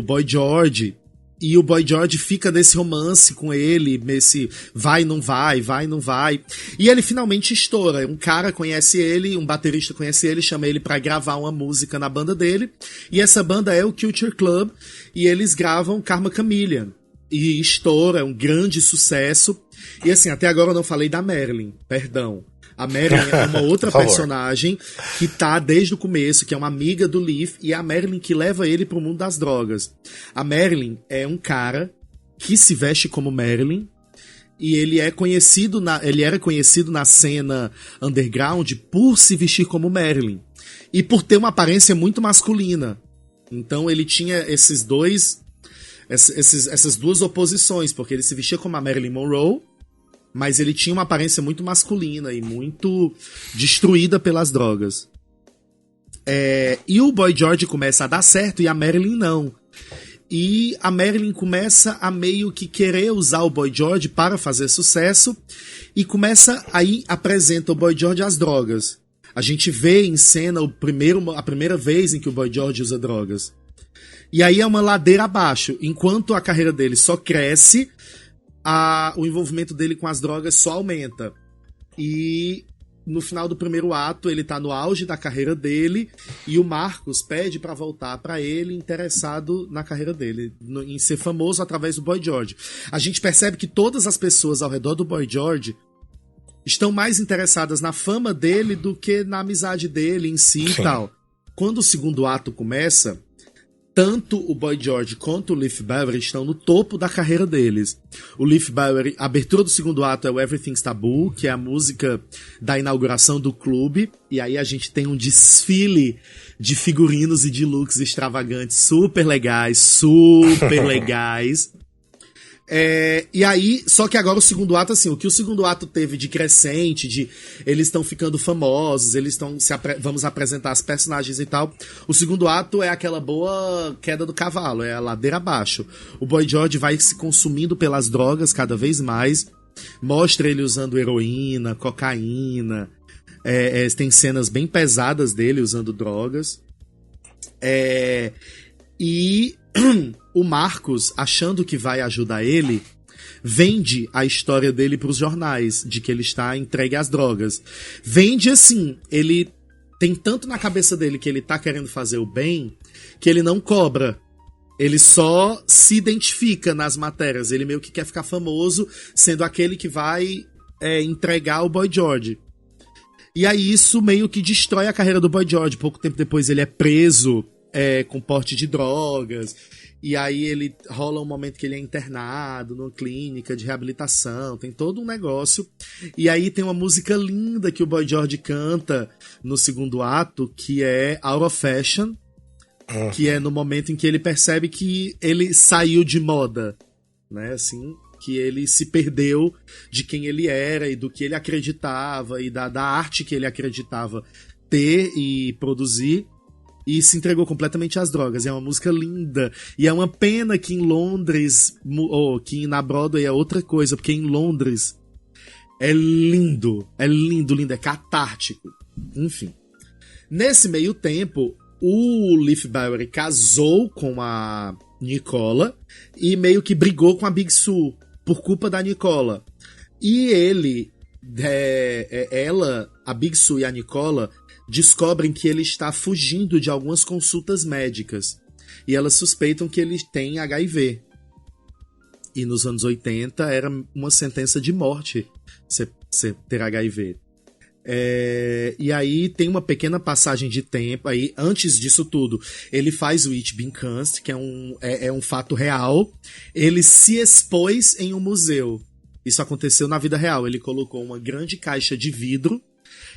Boy George, e o Boy George fica nesse romance com ele, nesse vai, não vai, vai, não vai. E ele finalmente estoura. Um cara conhece ele, um baterista conhece ele, chama ele pra gravar uma música na banda dele. E essa banda é o Culture Club, e eles gravam Karma Chameleon. E estoura, é um grande sucesso. E assim, até agora eu não falei da Marilyn, perdão. A Marilyn é uma outra personagem que tá desde o começo, que é uma amiga do Leif, e é a Marilyn que leva ele pro mundo das drogas. A Marilyn é um cara que se veste como Marilyn, e ele era conhecido na cena underground por se vestir como Marilyn, e por ter uma aparência muito masculina. Então ele tinha essas duas oposições, porque ele se vestia como a Marilyn Monroe, mas ele tinha uma aparência muito masculina e muito destruída pelas drogas. E o Boy George começa a dar certo e a Marilyn não. E a Marilyn começa a meio que querer usar o Boy George para fazer sucesso, e apresenta o Boy George às drogas. A gente vê em cena a primeira vez em que o Boy George usa drogas. E aí é uma ladeira abaixo. Enquanto a carreira dele só cresce, o envolvimento dele com as drogas só aumenta. E no final do primeiro ato, ele tá no auge da carreira dele, e o Marcos pede pra voltar pra ele, interessado na carreira dele, em ser famoso através do Boy George. A gente percebe que todas as pessoas ao redor do Boy George estão mais interessadas na fama dele do que na amizade dele em si. Sim. E tal. Quando o segundo ato começa, tanto o Boy George quanto o Leif Bowery estão no topo da carreira deles. O Leif Bowery, a abertura do segundo ato é o Everything's Taboo, que é a música da inauguração do clube. E aí a gente tem um desfile de figurinos e de looks extravagantes, super legais. E aí, só que agora o segundo ato, assim, o que o segundo ato teve de crescente, de eles estão ficando famosos, vamos apresentar as personagens e tal. O segundo ato é aquela boa queda do cavalo, é a ladeira abaixo. O Boy George vai se consumindo pelas drogas cada vez mais, mostra ele usando heroína, cocaína, tem cenas bem pesadas dele usando drogas. E o Marcos, achando que vai ajudar ele, vende a história dele pros jornais, de que ele está entregue às drogas. Vende assim, ele tem tanto na cabeça dele que ele tá querendo fazer o bem, que ele não cobra. Ele só se identifica nas matérias, ele meio que quer ficar famoso, sendo aquele que vai entregar o Boy George. E aí isso meio que destrói a carreira do Boy George. Pouco tempo depois ele é preso com porte de drogas, e aí rola um momento que ele é internado numa clínica de reabilitação, tem todo um negócio, e aí tem uma música linda que o Boy George canta no segundo ato, que é Out of Fashion, que é no momento em que ele percebe que ele saiu de moda, né, assim, que ele se perdeu de quem ele era e do que ele acreditava e da arte que ele acreditava ter e produzir, e se entregou completamente às drogas. É uma música linda, e é uma pena que em Londres, ou que na Broadway é outra coisa, porque em Londres é lindo, lindo, é catártico. Enfim. Nesse meio tempo, o Leif Bowery casou com a Nicola e meio que brigou com a Big Sue por culpa da Nicola. E a Big Sue e a Nicola descobrem que ele está fugindo de algumas consultas médicas. E elas suspeitam que ele tem HIV. E nos anos 80 era uma sentença de morte você ter HIV. E aí tem uma pequena passagem de tempo. Aí, antes disso tudo, ele faz o It Been Cast, que é um fato real. Ele se expôs em um museu. Isso aconteceu na vida real. Ele colocou uma grande caixa de vidro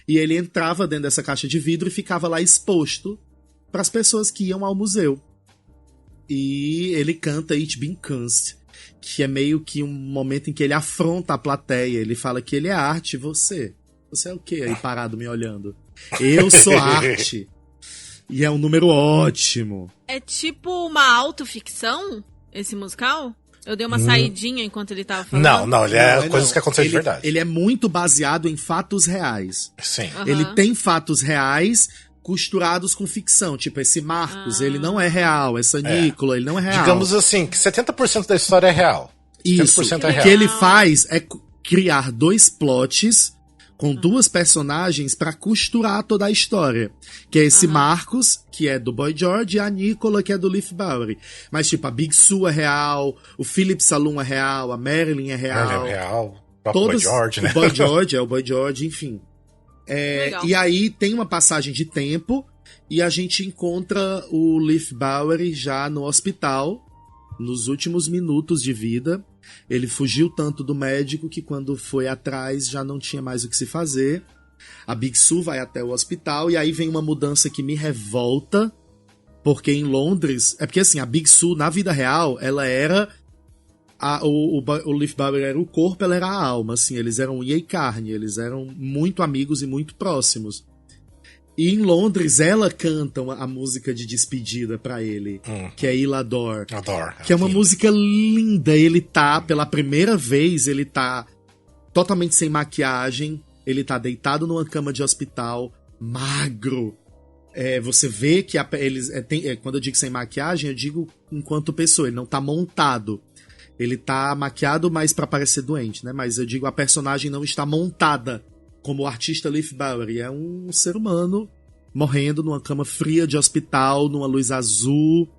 e ele entrava dentro dessa caixa de vidro e ficava lá exposto para as pessoas que iam ao museu. E ele canta It Been Cast, que é meio que um momento em que ele afronta a plateia. Ele fala que ele é arte, você é o quê aí parado me olhando? Eu sou arte. E é um número ótimo. É tipo uma autoficção, esse musical? Eu dei uma saidinha enquanto ele tava falando. Não, ele é coisas que acontecem de verdade. Ele é muito baseado em fatos reais. Sim. Ele tem fatos reais costurados com ficção. Tipo, esse Marcos, ele não é real. Essa Nicola, ele não é real. Digamos assim, que 70% da história é real. Isso. É real. O que ele faz é criar 2 plots com 2 personagens pra costurar toda a história. Que é esse Marcos, que é do Boy George, e a Nicola, que é do Leif Bowery. Mas, tipo, a Big Sue é real, o Philip Saloon é real, a Marilyn é real. É real. O Boy George, né? O Boy George, enfim. E aí tem uma passagem de tempo e a gente encontra o Leif Bowery já no hospital, nos últimos minutos de vida. Ele fugiu tanto do médico que quando foi atrás já não tinha mais o que se fazer. A Big Sue vai até o hospital e aí vem uma mudança que me revolta, porque em Londres... É porque assim, a Big Sue, na vida real, ela era... O Leif Bowery era o corpo, ela era a alma, assim, eles eram unha e carne, eles eram muito amigos e muito próximos. E em Londres, ela canta a música de despedida pra ele, que é Ilador. Que é uma música linda. Ele tá, pela primeira vez, ele tá totalmente sem maquiagem, ele tá deitado numa cama de hospital, magro. Você vê que quando eu digo sem maquiagem, eu digo enquanto pessoa, ele não tá montado. Ele tá maquiado, mas pra parecer doente, né? Mas eu digo, a personagem não está montada como o artista Leif Bowery. É um ser humano morrendo numa cama fria de hospital, numa luz azul.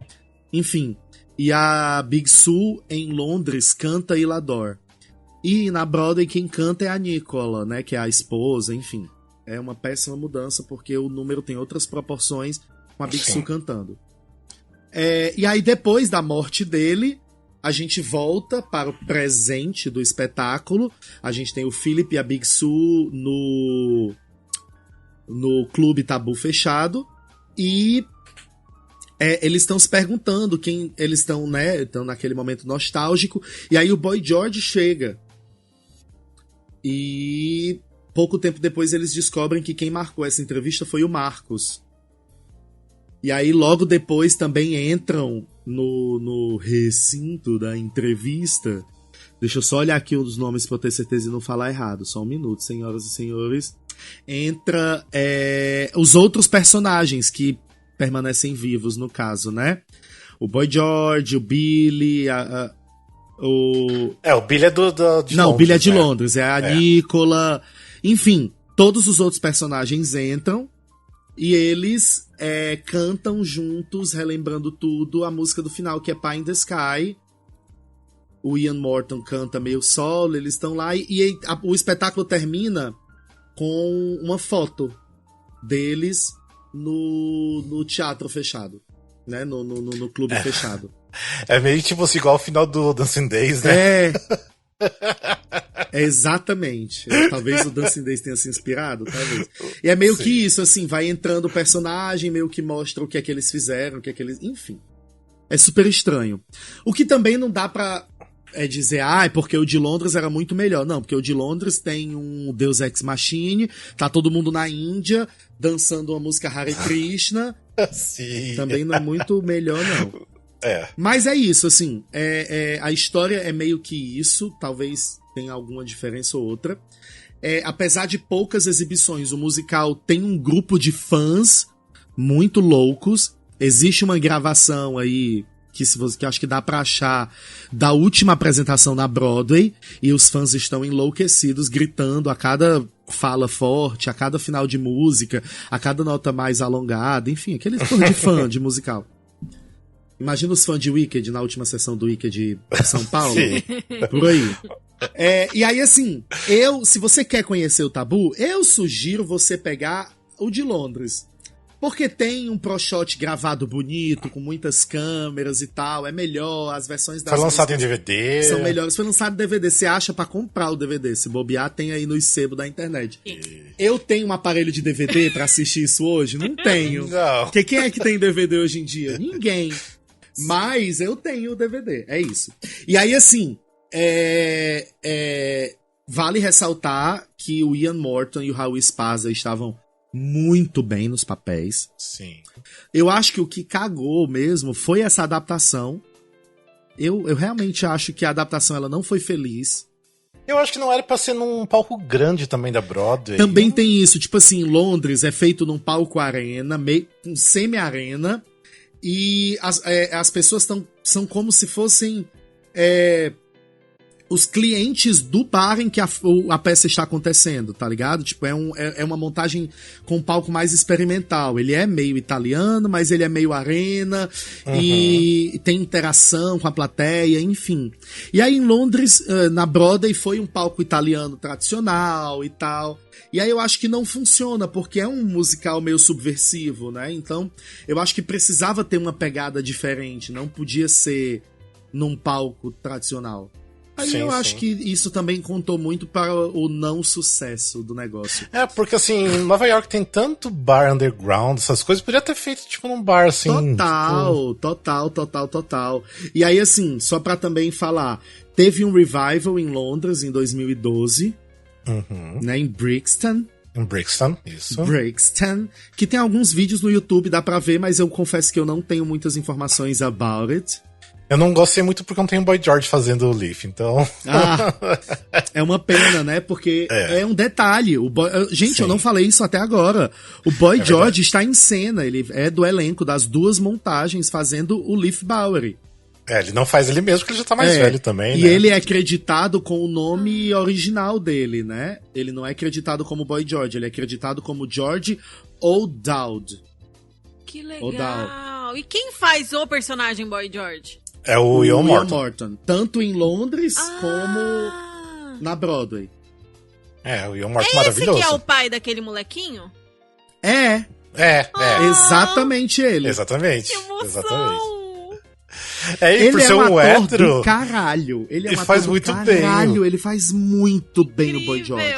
Enfim. E a Big Sue, em Londres, canta Ilador. E na Broadway, quem canta é a Nicola, né? Que é a esposa, enfim. É uma péssima mudança, porque o número tem outras proporções com a Big Sue cantando. E aí, depois da morte dele... A gente volta para o presente do espetáculo. A gente tem o Philip e a Big Sue no Clube Tabu fechado. E eles estão se perguntando quem eles estão, né? Estão naquele momento nostálgico. E aí o Boy George chega. E pouco tempo depois eles descobrem que quem marcou essa entrevista foi o Marcos. E aí logo depois também entram no recinto da entrevista. Deixa eu só olhar aqui um dos nomes pra eu ter certeza de não falar errado. Só um minuto, senhoras e senhores. Entra os outros personagens que permanecem vivos, no caso, né? O Boy George, o Billy, o Billy é de Londres. Não, o Billy é de Londres. É a Nicola. Enfim, todos os outros personagens entram. E eles cantam juntos, relembrando tudo, a música do final, que é Pie in the Sky. O Ian Morton canta meio solo, eles estão lá. E o espetáculo termina com uma foto deles no teatro fechado. Né? No clube fechado. É meio tipo assim, igual o final do Dancing Days, né? Exatamente. Talvez o Dancing Days tenha se inspirado, talvez. E é meio que isso, assim, vai entrando o personagem, meio que mostra o que é que eles fizeram, o que é que eles... Enfim. É super estranho. O que também não dá pra dizer, porque o de Londres era muito melhor. Não, porque o de Londres tem um Deus Ex Machine, tá todo mundo na Índia, dançando uma música Hare Krishna. Sim. Também não é muito melhor, não. É. Mas é isso, assim, a história é meio que isso, talvez tenha alguma diferença ou outra. Apesar de poucas exibições, o musical tem um grupo de fãs muito loucos. Existe uma gravação aí que acho que dá pra achar da última apresentação na Broadway, e os fãs estão enlouquecidos, gritando a cada fala forte, a cada final de música, a cada nota mais alongada, enfim, aqueles fãs de fã de musical. Imagina os fãs de Wicked na última sessão do Wicked de São Paulo. Sim. Por aí. E aí, assim, se você quer conhecer o Tabu, eu sugiro você pegar o de Londres. Porque tem um pro-shot gravado bonito, com muitas câmeras e tal. É melhor, as versões das Foi lançado em DVD. São melhores. Foi lançado em DVD. Você acha pra comprar o DVD. Se bobear, tem aí no sebo da internet. Eu tenho um aparelho de DVD pra assistir isso hoje? Não tenho. Não. Porque quem é que tem DVD hoje em dia? Ninguém. Mas eu tenho o DVD. É isso. E aí, assim, vale ressaltar que o Ian Morton e o Raul Esparza estavam muito bem nos papéis. Sim. Eu acho que o que cagou mesmo foi essa adaptação. Eu realmente acho que a adaptação ela não foi feliz. Eu acho que não era pra ser num palco grande também da Broadway. Também tem isso, tipo assim, Londres é feito num palco arena, meio semi-arena, e as pessoas são como se fossem os clientes do bar em que a peça está acontecendo, tá ligado? Tipo, é uma montagem com um palco mais experimental. Ele é meio italiano, mas ele é meio arena, e tem interação com a plateia, enfim. E aí em Londres, na Broadway, foi um palco italiano tradicional e tal. E aí eu acho que não funciona, porque é um musical meio subversivo, né? Então, eu acho que precisava ter uma pegada diferente, não podia ser num palco tradicional. Aí eu acho que isso também contou muito para o não sucesso do negócio. Porque assim, em Nova York tem tanto bar underground, essas coisas, podia ter feito tipo num bar assim. Total. E aí assim, só pra também falar, teve um revival em Londres em 2012, né, em Brixton. Em Brixton, isso. Brixton, que tem alguns vídeos no YouTube, dá pra ver, mas eu confesso que eu não tenho muitas informações about it. Eu não gostei muito porque não tem o Boy George fazendo o Leaf, então... É uma pena, né? Porque é um detalhe. Gente, eu não falei isso até agora. O Boy George está em cena, ele é do elenco das duas montagens fazendo o Leaf Bowery. Ele não faz ele mesmo, porque ele já tá mais velho também, e né? ele é creditado com o nome original dele, né? Ele não é creditado como Boy George, ele é creditado como George O'Dowd. Que legal! E quem faz o personagem Boy George? É o Ian Morton. Tanto em Londres como na Broadway. O Ian Morton maravilhoso. Esse que é o pai daquele molequinho? É. Exatamente ele. Exatamente. Que emoção! Exatamente. Ele por ser um ator hétero, do caralho. Ele faz muito bem. Ele faz muito bem o Boy George.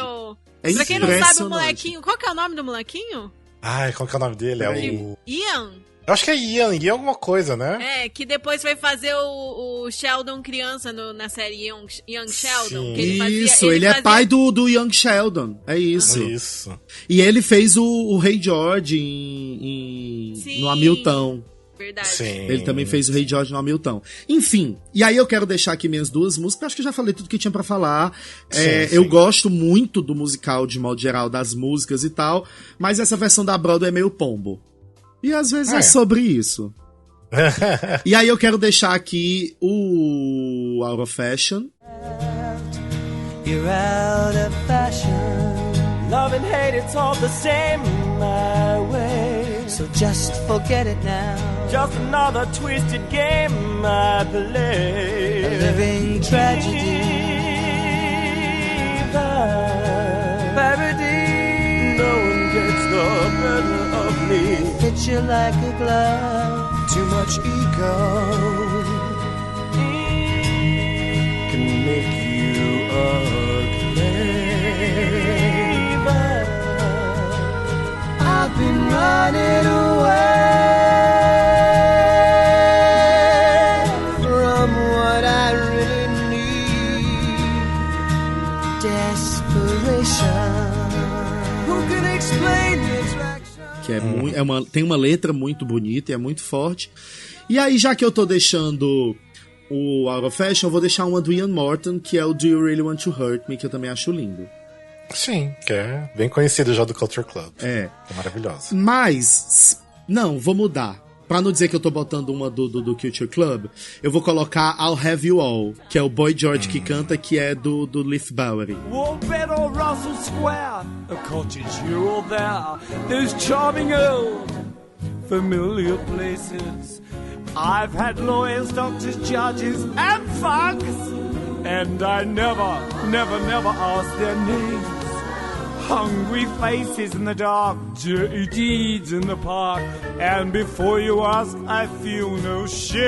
Pra quem não sabe, o molequinho... Qual que é o nome do molequinho? Qual que é o nome dele? Ian? Eu acho que é Ian alguma coisa, né? Que depois vai fazer o Sheldon criança na série Young Sheldon. Sim. Que ele fazia, Isso, ele é pai do Young Sheldon. É isso. Isso. E ele fez o Rei George no Hamilton. Verdade. Sim. Ele também fez o Rei George no Hamilton. Enfim, e aí eu quero deixar aqui minhas duas músicas. Acho que eu já falei tudo que tinha pra falar. Eu gosto muito do musical, de modo geral, das músicas e tal. Mas essa versão da Broadway é meio pombo. E às vezes é sobre isso. E aí eu quero deixar aqui o Out of Fashion. You're out of fashion. Love and hate, it's all the same my way. So just forget it now. Just another twisted game I play. A living tragedy. Parody. No one gets the better of me. Fits you like a glove. Too much ego can make you ugly. running away from what I really need. Desperation. Who can explain the attraction? Que tem uma letra muito bonita e é muito forte. E aí, já que eu tô deixando o Out of Fashion, eu vou deixar uma do Ian Morton, que é o Do You Really Want to Hurt Me, que eu também acho lindo. Sim, que é bem conhecido já do Culture Club. É. É maravilhosa. Mas, não, vou mudar. Pra não dizer que eu tô botando uma do Culture Club, eu vou colocar I'll Have You All, que é o Boy George que canta, que é do Leif Bowery. Woolbed or Russell Square, a cottage here or there, those charming old familiar places. I've had lawyers, doctors, judges, and thugs, and I never asked their names. Hungry faces in the dark, dirty deeds in the park, and before you ask, I feel no shame.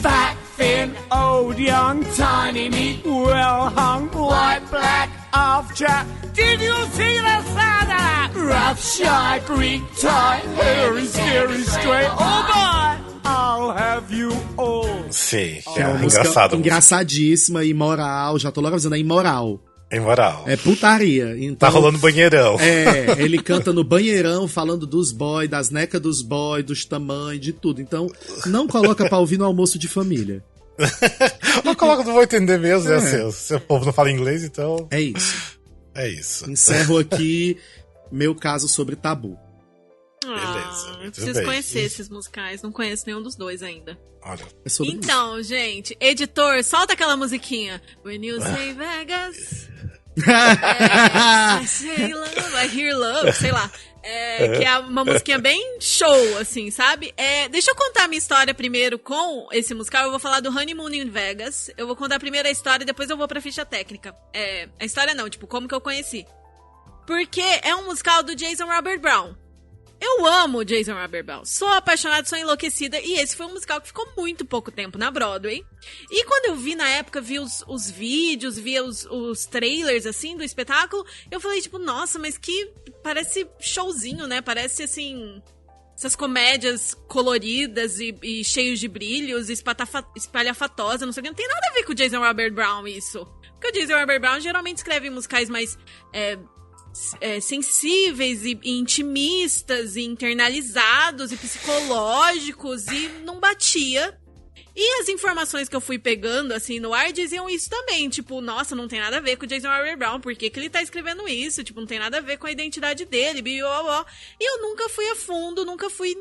Fat, thin, old, young, tiny, neat, well-hung, white, black, half-chap. Did you see the sound of that? Rough, shy, Greek, tight, hairy, scary, straight, oh boy! I'll have you all. Sim, É uma música engraçado. engraçadíssima, imoral, já tô logo dizendo, é imoral. É imoral. É putaria. Então, Tá rolando banheirão. É, ele canta no banheirão, falando dos boys, das necas dos boys, dos tamanhos, de tudo. Então, não coloca pra ouvir no almoço de família. Não coloca, não vou entender mesmo, né? Se o povo não fala inglês, então... É isso. É isso. Encerro aqui meu caso sobre Tabu. Beleza, Eu muito preciso bem. conhecer esses musicais, não conheço nenhum dos dois ainda. Olha, É sobre Então, gente, editor, solta aquela musiquinha. When you say Vegas, I say love, I hear love, sei lá. Que é uma musiquinha bem show, assim, sabe? Deixa eu contar a minha história primeiro com esse musical. Eu vou falar do Honeymoon in Vegas. Eu vou contar primeiro a história, depois eu vou pra ficha técnica. A história não, tipo, como que eu conheci. Porque é um musical do Jason Robert Brown. Eu amo Jason Robert Brown, sou apaixonada, sou enlouquecida, e esse foi um musical que ficou muito pouco tempo na Broadway. E quando eu vi na época, vi os vídeos, vi os trailers, assim, do espetáculo, eu falei, tipo, nossa, mas que parece showzinho, né? Parece, assim, essas comédias coloridas e cheios de brilhos, espalhafatosas, não sei o que. Não tem nada a ver com o Jason Robert Brown, isso. Porque o Jason Robert Brown geralmente escreve musicais mais... sensíveis e intimistas e internalizados e psicológicos, e não batia. E as informações que eu fui pegando assim no ar diziam isso também, tipo, nossa, não tem nada a ver com o Jason Robert Brown, por que ele tá escrevendo isso? Tipo, não tem nada a ver com a identidade dele, e eu nunca fui a fundo, nunca fui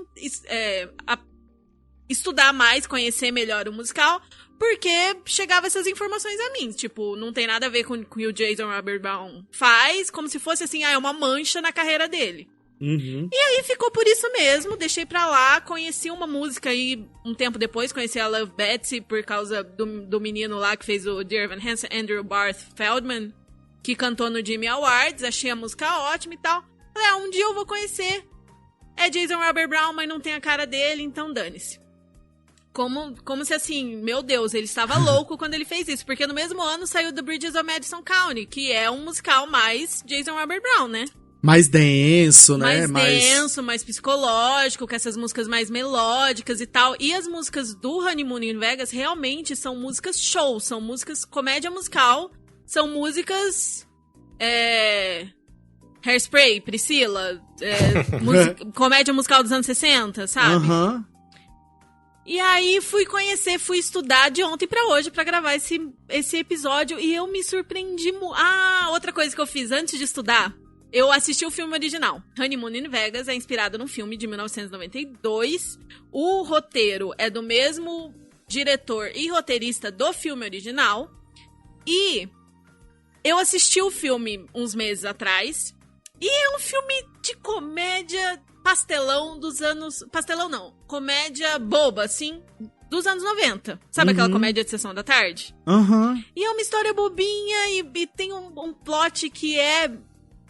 estudar mais, conhecer melhor o musical, porque chegava essas informações a mim. Tipo, não tem nada a ver com o que o Jason Robert Brown faz, como se fosse assim, é uma mancha na carreira dele. Uhum. E aí ficou por isso mesmo, deixei pra lá, conheci uma música aí um tempo depois, conheci a Love Betsy por causa do menino lá que fez o Dear Evan Hansen, Andrew Barth Feldman, que cantou no Jimmy Awards, achei a música ótima e tal. Falei, um dia eu vou conhecer. É Jason Robert Brown, mas não tem a cara dele, então dane-se. Como se assim, meu Deus, ele estava louco quando ele fez isso. Porque no mesmo ano saiu The Bridges of Madison County, que é um musical mais Jason Robert Brown, né? Mais denso, né? Mais denso, mais psicológico, com essas músicas mais melódicas e tal. E as músicas do Honeymoon in Vegas realmente são músicas show, são músicas comédia musical, são músicas... Hairspray, Priscila, comédia musical dos anos 60, sabe? Aham. E aí fui conhecer, fui estudar de ontem pra hoje pra gravar esse episódio, e eu me surpreendi muito. Outra coisa que eu fiz antes de estudar, eu assisti o filme original. Honeymoon in Vegas é inspirado num filme de 1992. O roteiro é do mesmo diretor e roteirista do filme original. E eu assisti o filme uns meses atrás, e é um filme de comédia... pastelão dos anos... Pastelão não. Comédia boba, assim, dos anos 90. Sabe aquela comédia de Sessão da Tarde? Aham. E é uma história bobinha e tem um plot que é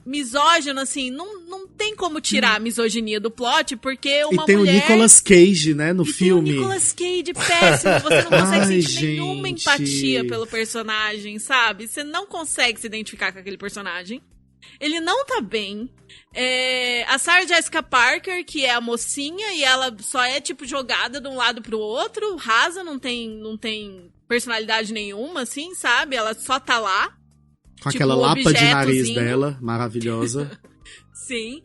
misógino, assim. Não tem como tirar a misoginia do plot, porque uma e tem mulher... o Nicolas Cage, né, no filme. Tem o Nicolas Cage péssimo. Você não consegue Ai, sentir nenhuma gente. empatia pelo personagem, sabe? Você não consegue se identificar com aquele personagem. Ele não tá bem. A Sarah Jessica Parker, que é a mocinha, e ela só é, tipo, jogada de um lado pro outro, rasa, não tem personalidade nenhuma, assim, sabe? Ela só tá lá. Com tipo, aquela lapa de nariz objetozinho. dela, maravilhosa. Sim.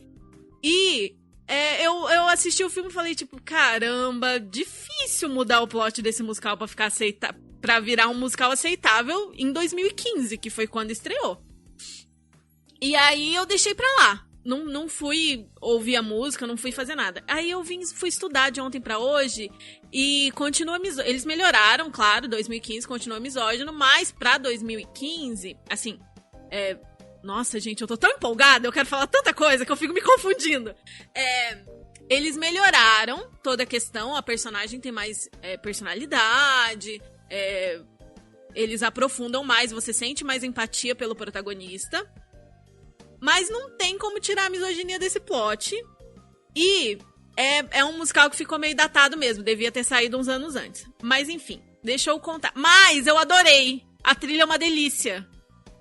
E eu assisti o filme e falei, tipo, caramba, difícil mudar o plot desse musical pra ficar pra virar um musical aceitável em 2015, que foi quando estreou. E aí eu deixei pra lá. Não fui ouvir a música, não fui fazer nada. Aí eu fui estudar de ontem pra hoje e continua misógino. Eles melhoraram, claro, 2015 continua misógino, mas pra 2015, assim, nossa, gente, eu tô tão empolgada, eu quero falar tanta coisa que eu fico me confundindo. Eles melhoraram toda a questão, a personagem tem mais personalidade, eles aprofundam mais, você sente mais empatia pelo protagonista. Mas não tem como tirar a misoginia desse plot. E é um musical que ficou meio datado mesmo. Devia ter saído uns anos antes. Mas enfim, deixa eu contar. Mas eu adorei. A trilha é uma delícia.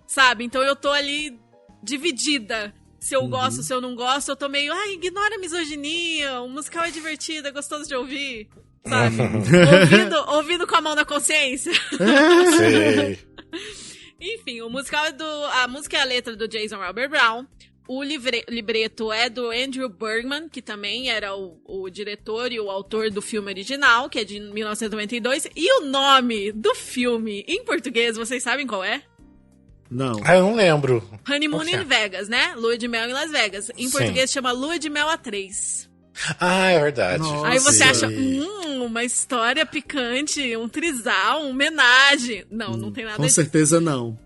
Sabe? Então eu tô ali dividida. Se eu gosto, se eu não gosto. Eu tô meio, ignora a misoginia. O musical é divertido, é gostoso de ouvir. Sabe? ouvindo com a mão na consciência. Sei. Enfim, a música é a letra do Jason Robert Brown. O libreto é do Andrew Bergman, que também era o diretor e o autor do filme original, que é de 1992. E o nome do filme, em português, vocês sabem qual é? Não. Eu não lembro. Honeymoon in Vegas, né? Lua de Mel em Las Vegas. Em português chama Lua de Mel A3. É verdade. Nossa. Aí você acha, uma história picante, um trisal, uma homenagem. Não tem nada Com disso. certeza não.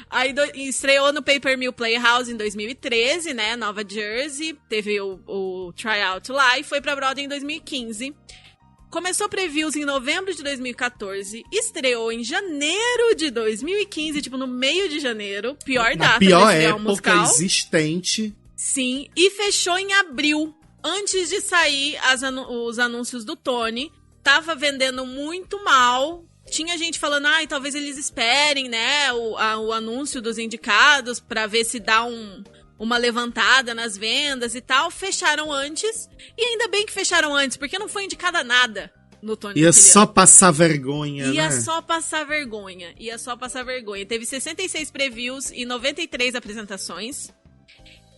Aí estreou no Paper Mill Playhouse em 2013, né? Nova Jersey. Teve o tryout lá e foi pra Broadway em 2015. Começou previews em novembro de 2014. Estreou em janeiro de 2015, tipo no meio de janeiro. Pior data Na pior de estrear um época musical. existente. Sim, e fechou em abril. Antes de sair os anúncios do Tony. Tava vendendo muito mal. Tinha gente falando, talvez eles esperem, né, o anúncio dos indicados pra ver se dá uma levantada nas vendas e tal. Fecharam antes. E ainda bem que fecharam antes, porque não foi indicada nada no Tony. Ia só passar vergonha, né? Ia só passar vergonha. Teve 66 previews e 93 apresentações.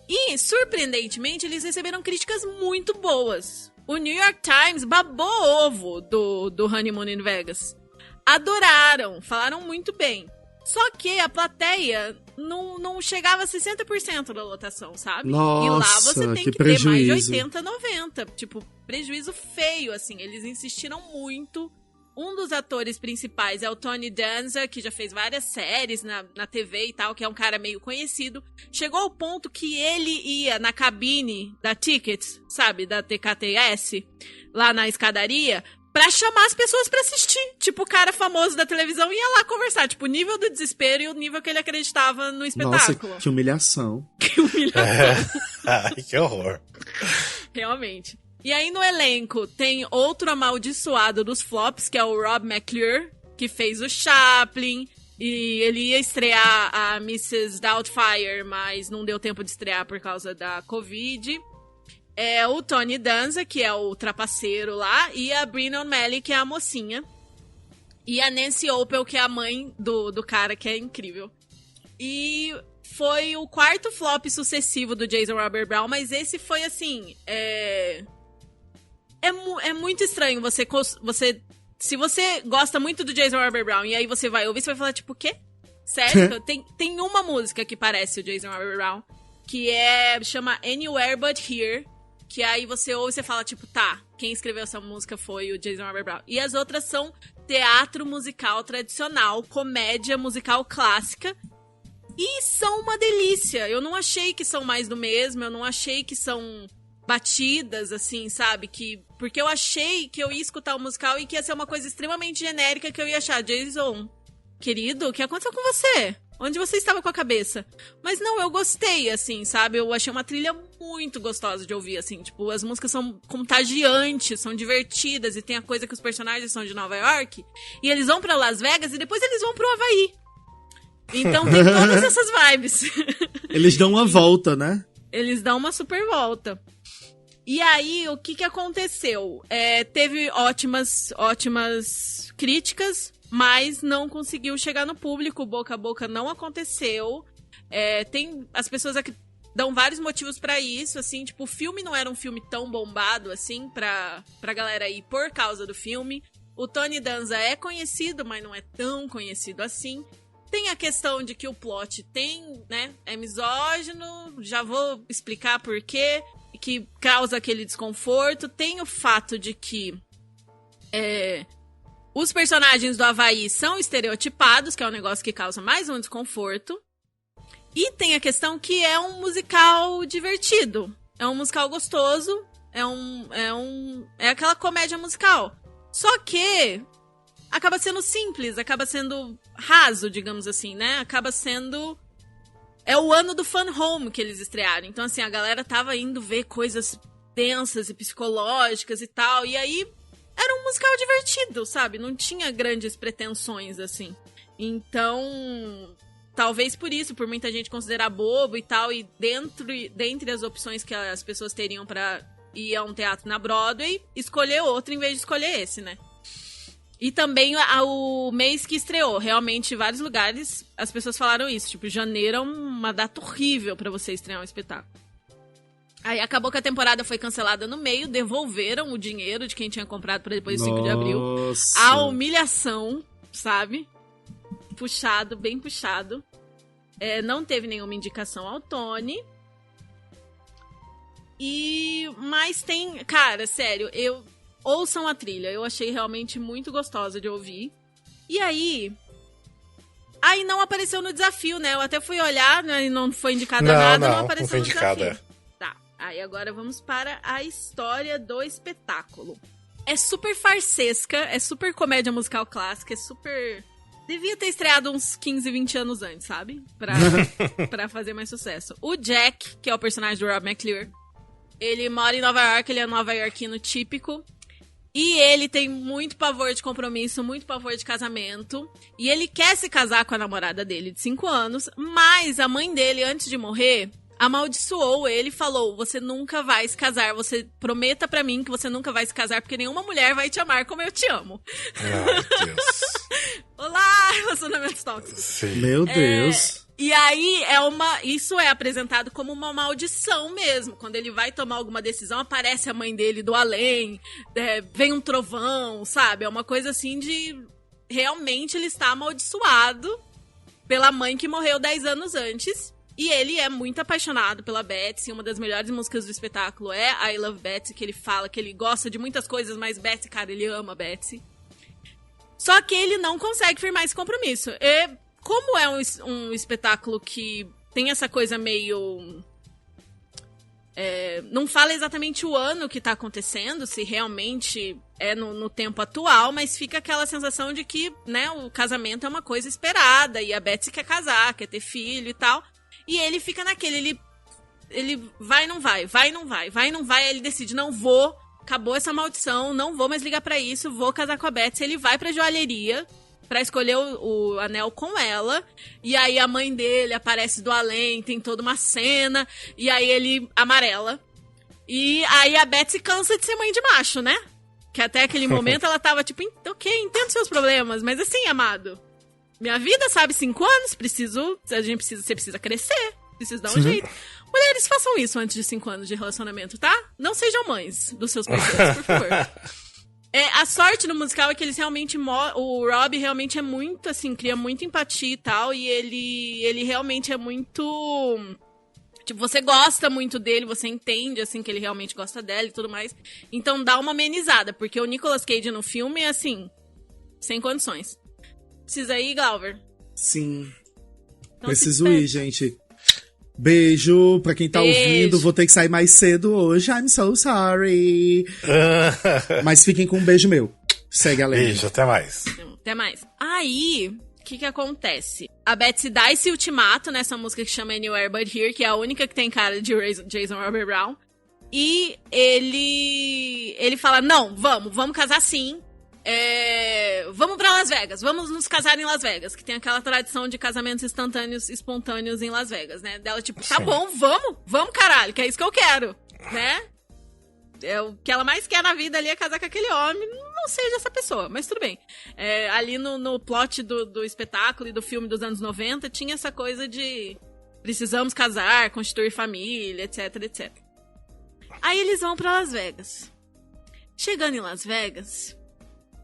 E, surpreendentemente, eles receberam críticas muito boas. O New York Times babou ovo do Honeymoon in Vegas. Adoraram, falaram muito bem. Só que a plateia não chegava a 60% da lotação, sabe? Nossa, e lá você tem que ter mais de 80, 90. Tipo, prejuízo feio, assim. Eles insistiram muito. Um dos atores principais é o Tony Danza, que já fez várias séries na TV e tal, que é um cara meio conhecido. Chegou ao ponto que ele ia na cabine da Tickets, sabe, da TKTS, lá na escadaria, pra chamar as pessoas pra assistir. Tipo, o cara famoso da televisão ia lá conversar. Tipo, o nível do desespero e o nível que ele acreditava no espetáculo. Nossa, que humilhação. Que humilhação. Ai, que horror. Realmente. E aí no elenco tem outro amaldiçoado dos flops, que é o Rob McClure, que fez o Chaplin. E ele ia estrear a Mrs. Doubtfire, mas não deu tempo de estrear por causa da Covid. É o Tony Danza, que é o trapaceiro lá, e a Brennan O'Malley, que é a mocinha. E a Nancy Opel, que é a mãe do cara, que é incrível. E foi o quarto flop sucessivo do Jason Robert Brown, mas esse foi assim... É muito estranho você... Se você gosta muito do Jason Robert Brown e aí você vai ouvir, você vai falar tipo, o quê? Sério? tem uma música que parece o Jason Robert Brown, que chama Anywhere But Here, que aí você ouve e você fala tipo, tá, quem escreveu essa música foi o Jason Robert Brown. E as outras são teatro musical tradicional, comédia musical clássica, e são uma delícia. Eu não achei que são mais do mesmo, eu não achei que são... batidas, assim, sabe? Porque eu achei que eu ia escutar o musical e que ia ser uma coisa extremamente genérica, que eu ia achar, Jason, querido, o que aconteceu com você? Onde você estava com a cabeça? Mas não, eu gostei, assim, sabe? Eu achei uma trilha muito gostosa de ouvir, assim. Tipo, as músicas são contagiantes, são divertidas, e tem a coisa que os personagens são de Nova York, e eles vão pra Las Vegas e depois eles vão pro Havaí. Então tem todas essas vibes. Eles dão uma volta, né? Eles dão uma super volta. E aí, o que aconteceu? Teve ótimas críticas, mas não conseguiu chegar no público, boca a boca não aconteceu. As pessoas dão vários motivos pra isso, assim, tipo, o filme não era um filme tão bombado, assim, pra galera ir por causa do filme. O Tony Danza é conhecido, mas não é tão conhecido assim. Tem a questão de que o plot é misógino, já vou explicar por quê, que causa aquele desconforto. Tem o fato de que os personagens do Havaí são estereotipados, que é um negócio que causa mais um desconforto. E tem a questão que é um musical divertido, é um musical gostoso, é aquela comédia musical. Só que acaba sendo simples, acaba sendo raso, digamos assim, né? Acaba sendo... É o ano do Fun Home que eles estrearam. Então, assim, a galera tava indo ver coisas densas e psicológicas e tal. E aí, era um musical divertido, sabe? Não tinha grandes pretensões, assim. Então, talvez por isso, por muita gente considerar bobo e tal. E dentre as opções que as pessoas teriam pra ir a um teatro na Broadway, escolher outro em vez de escolher esse, né? E também o mês que estreou. Realmente, em vários lugares, as pessoas falaram isso. Tipo, janeiro é uma data horrível pra você estrear um espetáculo. Aí acabou que a temporada foi cancelada no meio, devolveram o dinheiro de quem tinha comprado pra depois do 5 de abril. A humilhação, sabe? Puxado, bem puxado. Não teve nenhuma indicação ao Tony. Mas tem... Cara, sério, ouçam a trilha, eu achei realmente muito gostosa de ouvir. E aí não apareceu no desafio, né? Eu até fui olhar, né, e não foi indicada nada, não apareceu no desafio. Tá, aí agora vamos para a história do espetáculo. É super farsesca, é super comédia musical clássica, é super... Devia ter estreado uns 15, 20 anos antes, sabe? Pra fazer mais sucesso. O Jack, que é o personagem do Rob McClure, ele mora em Nova York, ele é nova-iorquino típico. E ele tem muito pavor de compromisso, muito pavor de casamento. E ele quer se casar com a namorada dele de 5 anos. Mas a mãe dele, antes de morrer, amaldiçoou ele e falou: você nunca vai se casar. Você prometa pra mim que você nunca vai se casar, porque nenhuma mulher vai te amar como eu te amo. Ai, Deus. Olá, relacionamentos tóxicos. Sim. Meu Deus. E aí, isso é apresentado como uma maldição mesmo. Quando ele vai tomar alguma decisão, aparece a mãe dele do além, vem um trovão, sabe? É uma coisa assim de... Realmente ele está amaldiçoado pela mãe que morreu 10 anos antes. E ele é muito apaixonado pela Betsy. Uma das melhores músicas do espetáculo é I Love Betsy, que ele fala que ele gosta de muitas coisas, mas Betsy, cara, ele ama Betsy. Só que ele não consegue firmar esse compromisso. Como é um espetáculo que tem essa coisa meio... não fala exatamente o ano que tá acontecendo, se realmente é no tempo atual, mas fica aquela sensação de que, né, o casamento é uma coisa esperada, e a Betsy quer casar, quer ter filho e tal. E ele fica naquele, ele vai, não vai, vai, não vai, vai, não vai, aí ele decide, não vou, acabou essa maldição, não vou mais ligar pra isso, vou casar com a Betsy. Ele vai pra joalheria pra escolher o anel com ela, e aí a mãe dele aparece do além, tem toda uma cena, e aí ele amarela. E aí a Betsy cansa de ser mãe de macho, né? Que até aquele momento ela tava tipo, ok, entendo seus problemas, mas assim, amado, minha vida, sabe, 5 anos, você precisa crescer, precisa dar um jeito. Mulheres, façam isso antes de 5 anos de relacionamento, tá? Não sejam mães dos seus parceiros, por favor. A sorte no musical é que eles realmente... O Rob realmente é muito, assim, cria muita empatia e tal. E ele realmente é muito... Tipo, você gosta muito dele, você entende, assim, que ele realmente gosta dela e tudo mais. Então dá uma amenizada, porque o Nicolas Cage no filme é, assim, sem condições. Precisa ir, Glauber? Sim. Então, preciso ir, gente. Beijo pra quem tá ouvindo. Vou ter que sair mais cedo hoje. I'm so sorry. Mas fiquem com um beijo meu. Segue a lenda. Beijo, até mais. Até mais. Aí, o que acontece? A Betsy dá esse ultimato nessa música que chama Anywhere But Here, que é a única que tem cara de Jason Robert Brown. E ele fala, não, vamos casar sim. Vamos pra Las Vegas, vamos nos casar em Las Vegas, que tem aquela tradição de casamentos instantâneos, espontâneos em Las Vegas, né? Dela, tipo, tá bom, vamos caralho, que é isso que eu quero, né? O que ela mais quer na vida ali é casar com aquele homem, não seja essa pessoa, mas tudo bem. Ali no plot do espetáculo e do filme dos anos 90, tinha essa coisa de precisamos casar, constituir família, etc, etc. Aí eles vão pra Las Vegas. Chegando em Las Vegas,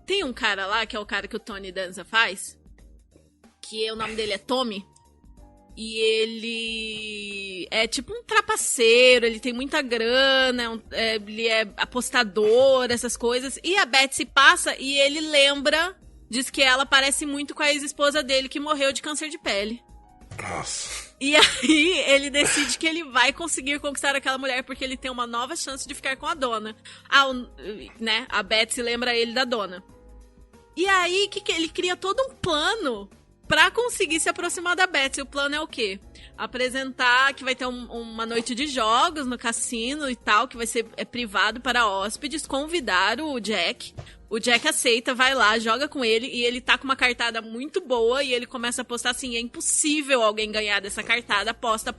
tem um cara lá, que é o cara que o Tony Danza faz, que o nome dele é Tommy, e ele é tipo um trapaceiro, ele tem muita grana, ele é apostador, essas coisas, e a Betsy passa e ele lembra, diz que ela parece muito com a ex-esposa dele, que morreu de câncer de pele. Nossa. E aí ele decide que ele vai conseguir conquistar aquela mulher porque ele tem uma nova chance de ficar com a dona. Né? A Betsy lembra ele da dona. E aí ele cria todo um plano pra conseguir se aproximar da Betsy. O plano é o quê? Apresentar que vai ter uma noite de jogos no cassino e tal, que vai ser privado para hóspedes, convidar o Jack. O Jack aceita, vai lá, joga com ele, e ele tá com uma cartada muito boa, e ele começa a apostar assim, é impossível alguém ganhar dessa cartada, aposta,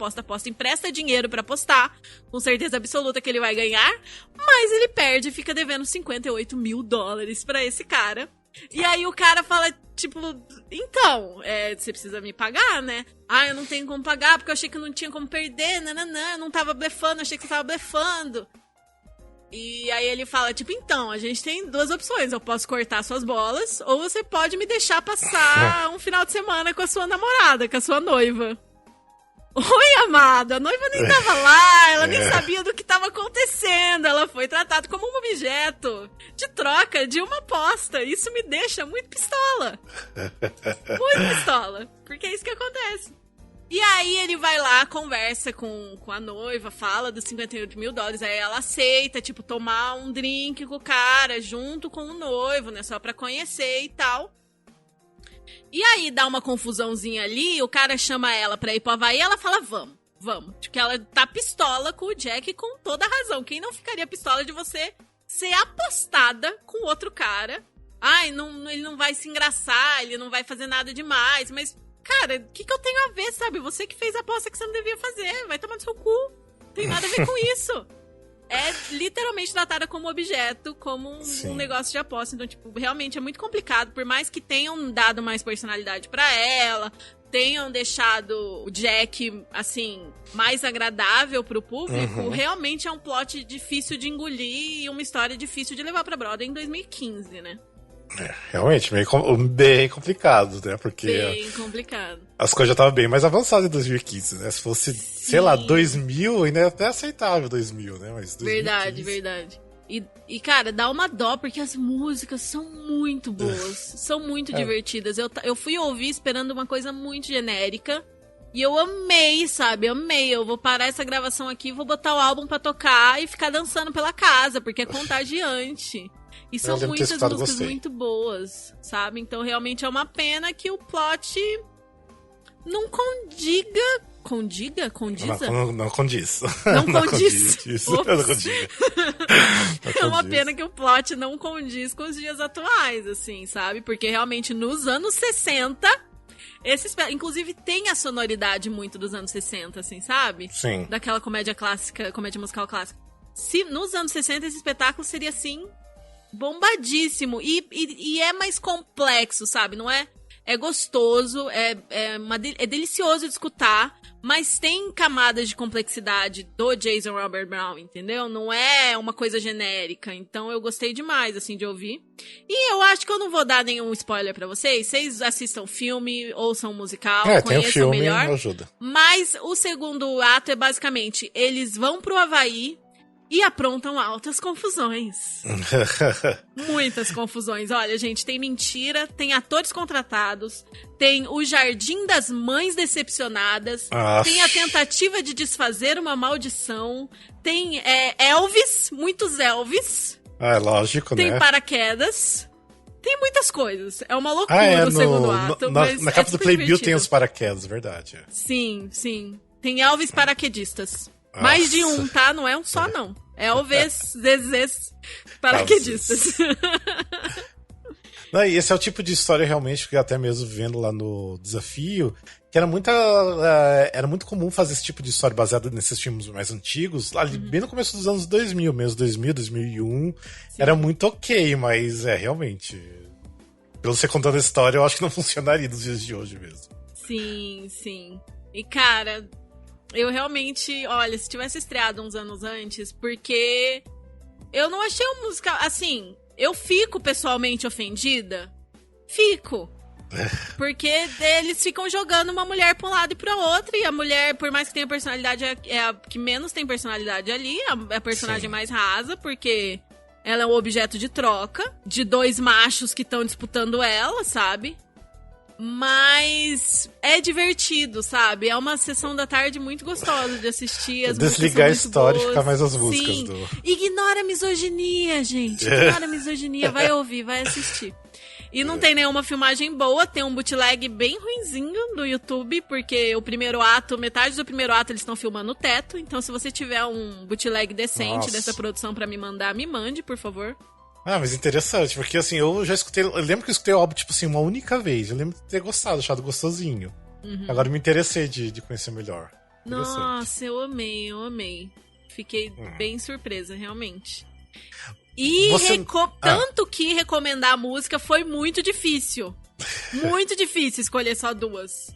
empresta dinheiro pra apostar, com certeza absoluta que ele vai ganhar, mas ele perde e fica devendo $58 mil pra esse cara. E aí o cara fala, tipo, então, você precisa me pagar, né? Eu não tenho como pagar, porque eu achei que eu não tinha como perder, eu não tava blefando, achei que você tava blefando. E aí ele fala, tipo, então, a gente tem duas opções. Eu posso cortar suas bolas, ou você pode me deixar passar um final de semana com a sua namorada, com a sua noiva. Oi, amada, a noiva nem tava lá, ela nem sabia do que tava acontecendo. Ela foi tratada como um objeto de troca de uma aposta. Isso me deixa muito pistola. Muito pistola, porque é isso que acontece. E aí ele vai lá, conversa com a noiva, fala dos $58 mil, aí ela aceita, tipo, tomar um drink com o cara, junto com o noivo, né, só pra conhecer e tal. E aí dá uma confusãozinha ali, o cara chama ela pra ir pro Havaí, ela fala, vamos. Porque ela tá pistola com o Jack com toda a razão. Quem não ficaria pistola de você ser apostada com outro cara? Ele não vai se engraçar, ele não vai fazer nada demais, mas... Cara, o que eu tenho a ver, sabe? Você que fez a aposta que você não devia fazer. Vai tomar no seu cu. Não tem nada a ver com isso. É literalmente tratada como objeto, como um negócio de aposta. Então, tipo, realmente é muito complicado. Por mais que tenham dado mais personalidade pra ela, tenham deixado o Jack, assim, mais agradável pro público, realmente é um plot difícil de engolir e uma história difícil de levar pra Broadway em 2015, né? Realmente, bem complicado, né? Porque bem complicado. As coisas já estavam bem mais avançadas em 2015, né? Se fosse, sei lá, 2000, ainda é até aceitável 2000, né? Mas 2015... Verdade. E, cara, dá uma dó, porque as músicas são muito boas, são muito divertidas. Eu fui ouvir esperando uma coisa muito genérica, e eu amei, sabe? Eu vou parar essa gravação aqui, vou botar o álbum pra tocar e ficar dançando pela casa, porque é contagiante. E são muitas músicas muito boas, sabe? Então realmente é uma pena que o plot não condiga. Condiza? Não condiz. Não condiz. Não condiga. É uma pena que o plot não condiz com os dias atuais, assim, sabe? Porque realmente nos anos 60, inclusive tem a sonoridade muito dos anos 60, assim, sabe? Sim. Daquela comédia musical clássica. Se nos anos 60 esse espetáculo seria assim... bombadíssimo. E é mais complexo, sabe? Não é? É gostoso, é delicioso de escutar, mas tem camadas de complexidade do Jason Robert Brown, entendeu? Não é uma coisa genérica. Então eu gostei demais, assim, de ouvir. E eu acho que eu não vou dar nenhum spoiler pra vocês. Vocês assistam o filme, ouçam o musical, conheçam tem o filme, melhor. Ajuda. Mas o segundo ato é basicamente, eles vão pro Havaí e aprontam altas confusões. Muitas confusões. Olha, gente, tem mentira, tem atores contratados, tem o Jardim das Mães Decepcionadas, tem a tentativa de desfazer uma maldição, tem Elvis, muitos Elvis. É lógico, tem né? Tem paraquedas. Tem muitas coisas. É uma loucura o segundo ato. Na capa do Playbill tem os paraquedas, verdade. Sim. Tem Elvis paraquedistas. Mais de um, tá? Não é um só, não. Elvis, Zezés, paraquedistas. Não, e esse é o tipo de história realmente que até mesmo vendo lá no Desafio, que era muito comum fazer esse tipo de história baseada nesses filmes mais antigos, ali bem no começo dos anos 2000 mesmo, 2000, 2001, era muito ok, mas realmente, pelo você contando a história, eu acho que não funcionaria nos dias de hoje mesmo. Sim, sim. E cara, eu realmente, olha, se tivesse estreado uns anos antes, porque eu não achei uma música, assim, eu fico pessoalmente ofendida, fico. Porque eles ficam jogando uma mulher pra um lado e pra outro, e a mulher, por mais que tenha personalidade, é a que menos tem personalidade ali, é a personagem mais rasa, porque ela é um objeto de troca, de dois machos que estão disputando ela, sabe? Mas é divertido, sabe? É uma sessão da tarde muito gostosa de assistir. As desligar a história boas. E ficar mais as músicas. Sim. Ignora a misoginia, gente. Ignora a misoginia. Vai ouvir, vai assistir. E não tem nenhuma filmagem boa, tem um bootleg bem ruinzinho do YouTube, porque metade do primeiro ato eles estão filmando o teto. Então se você tiver um bootleg decente dessa produção pra me mandar, me mande, por favor. Ah, mas interessante, porque assim, eu já escutei, eu lembro que eu escutei o álbum, tipo assim, uma única vez. Eu lembro de ter gostado, achado gostosinho. Agora me interessei de conhecer melhor. Nossa, eu amei. Fiquei bem surpresa, realmente. E tanto que recomendar a música foi muito difícil. Muito difícil escolher só duas.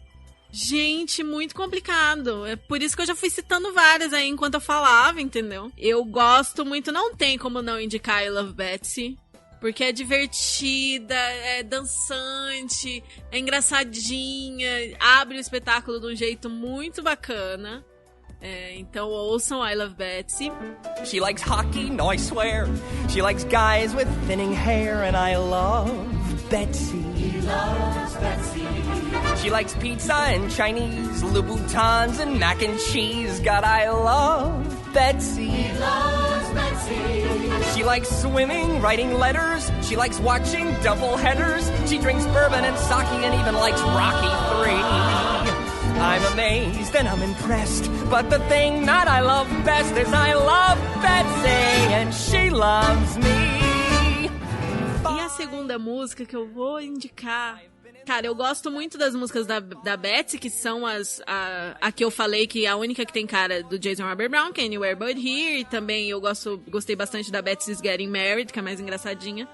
Gente, muito complicado. É por isso que eu já fui citando várias aí enquanto eu falava, entendeu? Eu gosto muito, não tem como não indicar I Love Betsy. Porque é divertida, é dançante, é engraçadinha, abre o espetáculo de um jeito muito bacana. Então ouçam I Love Betsy. She likes hockey, no I swear. She likes guys with thinning hair, and I love Betsy. He loves Betsy. She likes pizza and Chinese, Louboutins and mac and cheese. God, I love Betsy. He loves Betsy. She likes swimming, writing letters. She likes watching double headers. She drinks bourbon and sake and even likes Rocky III. I'm amazed and I'm impressed, but the thing that I love best is I love Betsy and she loves me. E a segunda música que eu vou indicar... Cara, eu gosto muito das músicas da Betsy, que são a que eu falei, que é a única que tem cara do Jason Robert Brown, que é Anywhere But Here, e também eu gostei bastante da Betsy's Getting Married, que é mais engraçadinha.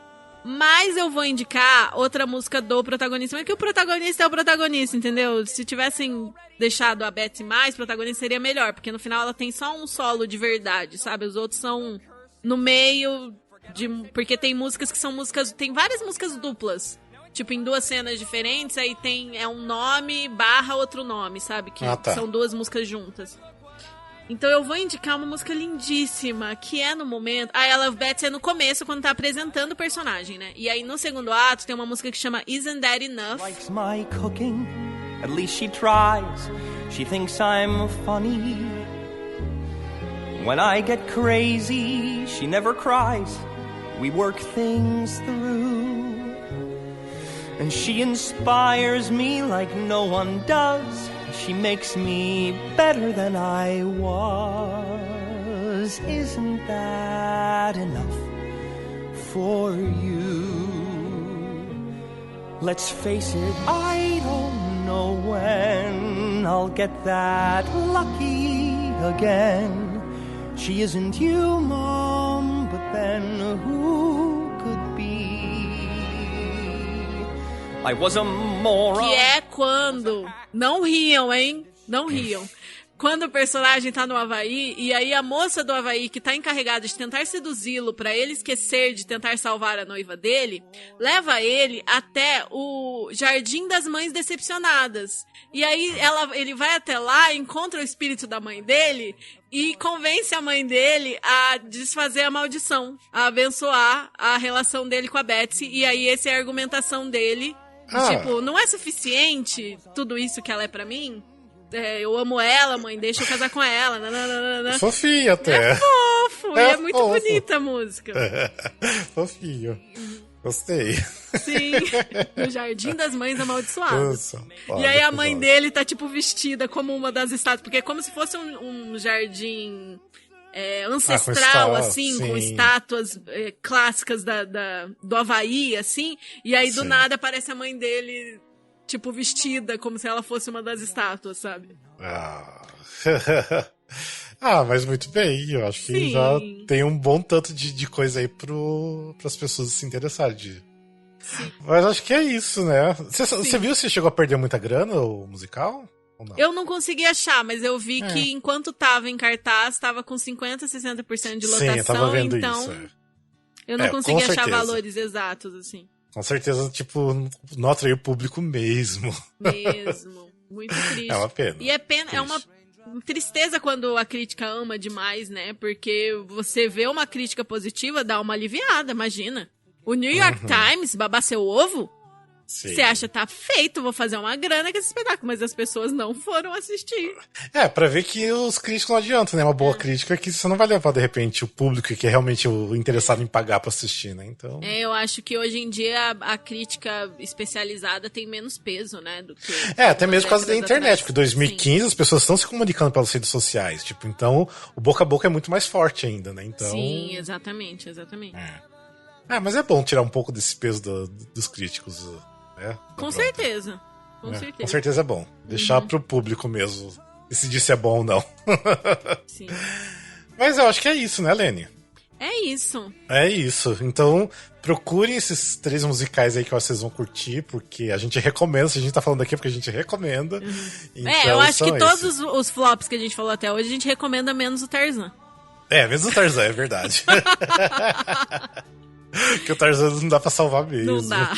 Mas eu vou indicar outra música do protagonista, mas que o protagonista é o protagonista, entendeu? Se tivessem deixado a Betsy mais protagonista, seria melhor, porque no final ela tem só um solo de verdade, sabe? Os outros são no meio de... Porque tem músicas que são músicas... Tem várias músicas duplas, tipo, em duas cenas diferentes, aí tem um nome / outro nome, sabe? Que são duas músicas juntas. Então eu vou indicar uma música lindíssima, que é no momento... I Love Betsy é no começo, quando tá apresentando o personagem, né? E aí no segundo ato tem uma música que chama Isn't That Enough? Likes my cooking, at least she tries. She thinks I'm funny. When I get crazy, she never cries. We work things through. And she inspires me like no one does. She makes me better than I was. Isn't that enough for you? Let's face it, I don't know when I'll get that lucky again. She isn't you, Mom, but then who could be? I was a moron. Que é quando... Não riam, hein? Não riam. Quando o personagem tá no Havaí, e aí a moça do Havaí, que tá encarregada de tentar seduzi-lo pra ele esquecer de tentar salvar a noiva dele, leva ele até o Jardim das Mães Decepcionadas. E aí ele vai até lá, encontra o espírito da mãe dele e convence a mãe dele a desfazer a maldição, a abençoar a relação dele com a Betsy. E aí essa é a argumentação dele. Tipo, não é suficiente tudo isso que ela é pra mim? Eu amo ela, mãe, deixa eu casar com ela. Nananana. Fofinho até. É fofo, e é muito bonita a música. Fofinho. Gostei. Sim, no Jardim das Mães Amaldiçoadas. E aí a mãe dele tá, tipo, vestida como uma das estátuas, porque é como se fosse um jardim ancestral, assim, sim. com estátuas clássicas do Havaí, assim, e aí do nada aparece a mãe dele, tipo, vestida, como se ela fosse uma das estátuas, sabe? Mas muito bem, eu acho que já tem um bom tanto de coisa aí pras pessoas se interessarem. Mas acho que é isso, né? Você viu se chegou a perder muita grana, o musical? Ou não? Eu não consegui achar, mas eu vi que enquanto tava em cartaz, tava com 50%, 60% de lotação, eu tava vendo então isso. eu não consegui achar certeza. valores exatos, assim. Com certeza, tipo, não atraiu o público mesmo. Muito triste. É uma pena. E é uma tristeza quando a crítica ama demais, né? Porque você vê uma crítica positiva, dá uma aliviada, imagina. O New York Times babar seu ovo? Você acha, tá feito, vou fazer uma grana com esse espetáculo, mas as pessoas não foram assistir. Pra ver que os críticos não adiantam, né? Uma boa crítica que você não vai levar, de repente, o público que é realmente o interessado em pagar pra assistir, né? Então... eu acho que hoje em dia a crítica especializada tem menos peso, né? Do que até mesmo por causa da internet, atrás. porque em 2015 as pessoas estão se comunicando pelas redes sociais, tipo, então o boca a boca é muito mais forte ainda, né? Então... Sim, exatamente. Mas é bom tirar um pouco desse peso dos críticos, né? Com certeza. Com certeza é bom. Deixar pro público mesmo decidir se é bom ou não. Sim. Mas eu acho que é isso, né, Lene? É isso. É isso. Então, procurem esses 3 musicais aí que vocês vão curtir, porque a gente recomenda. Se a gente tá falando aqui é porque a gente recomenda. Então, eu acho que todos os flops que a gente falou até hoje, a gente recomenda menos o Tarzan. Menos o Tarzan, é verdade. Porque o Tarzan não dá pra salvar mesmo. Não dá.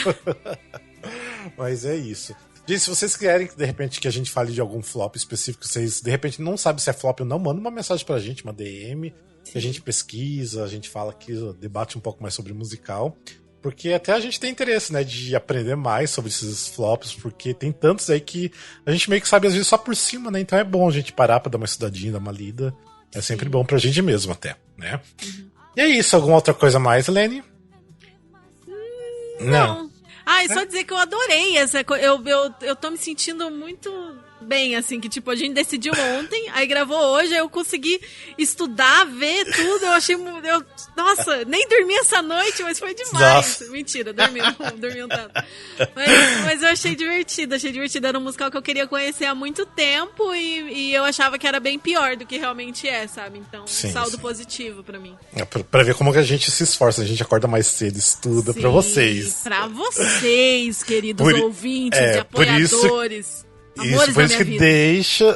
Mas é isso. Gente, se vocês querem, de repente, que a gente fale de algum flop específico, vocês, de repente, não sabem se é flop ou não, manda uma mensagem pra gente, uma DM, que a gente pesquisa, a gente fala aqui, debate um pouco mais sobre musical, porque até a gente tem interesse, né, de aprender mais sobre esses flops, porque tem tantos aí que a gente meio que sabe, às vezes, só por cima, né, então é bom a gente parar pra dar uma estudadinha, dar uma lida, é sempre bom pra gente mesmo até, né. E é isso, alguma outra coisa mais, Lene? Não. Só dizer que eu adorei essa coisa. Eu tô me sentindo muito bem, assim, que tipo, a gente decidiu ontem, aí gravou hoje, aí eu consegui estudar, ver tudo, eu achei... nossa, nem dormi essa noite, mas foi demais. Nossa. Mentira, dormi um tanto. Mas eu achei divertido, era um musical que eu queria conhecer há muito tempo e eu achava que era bem pior do que realmente é, sabe? Então, saldo positivo pra mim. Pra ver como que a gente se esforça, a gente acorda mais cedo, estuda pra vocês. Pra vocês, queridos ouvintes e apoiadores. Por isso que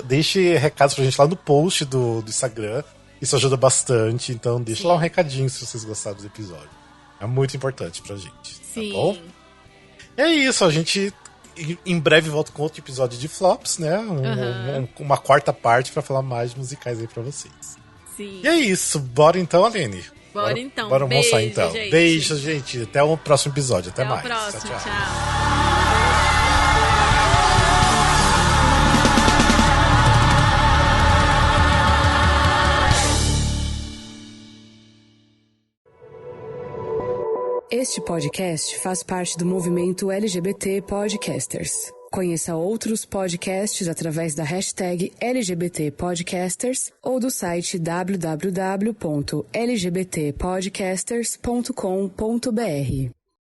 deixe recados pra gente lá no post do Instagram. Isso ajuda bastante. Então deixa lá um recadinho se vocês gostaram do episódio. É muito importante pra gente. Sim. Tá bom? E é isso, a gente em breve volta com outro episódio de Flops, né? Uma quarta parte pra falar mais de musicais aí pra vocês. Sim. E é isso, bora então, Aline. Bora então. Bora almoçar Beijo, então. Gente. Beijo, gente. Até o próximo episódio. Até mais. Até o próximo. Tchau. Este podcast faz parte do movimento LGBT Podcasters. Conheça outros podcasts através da hashtag LGBT Podcasters ou do site www.lgbtpodcasters.com.br.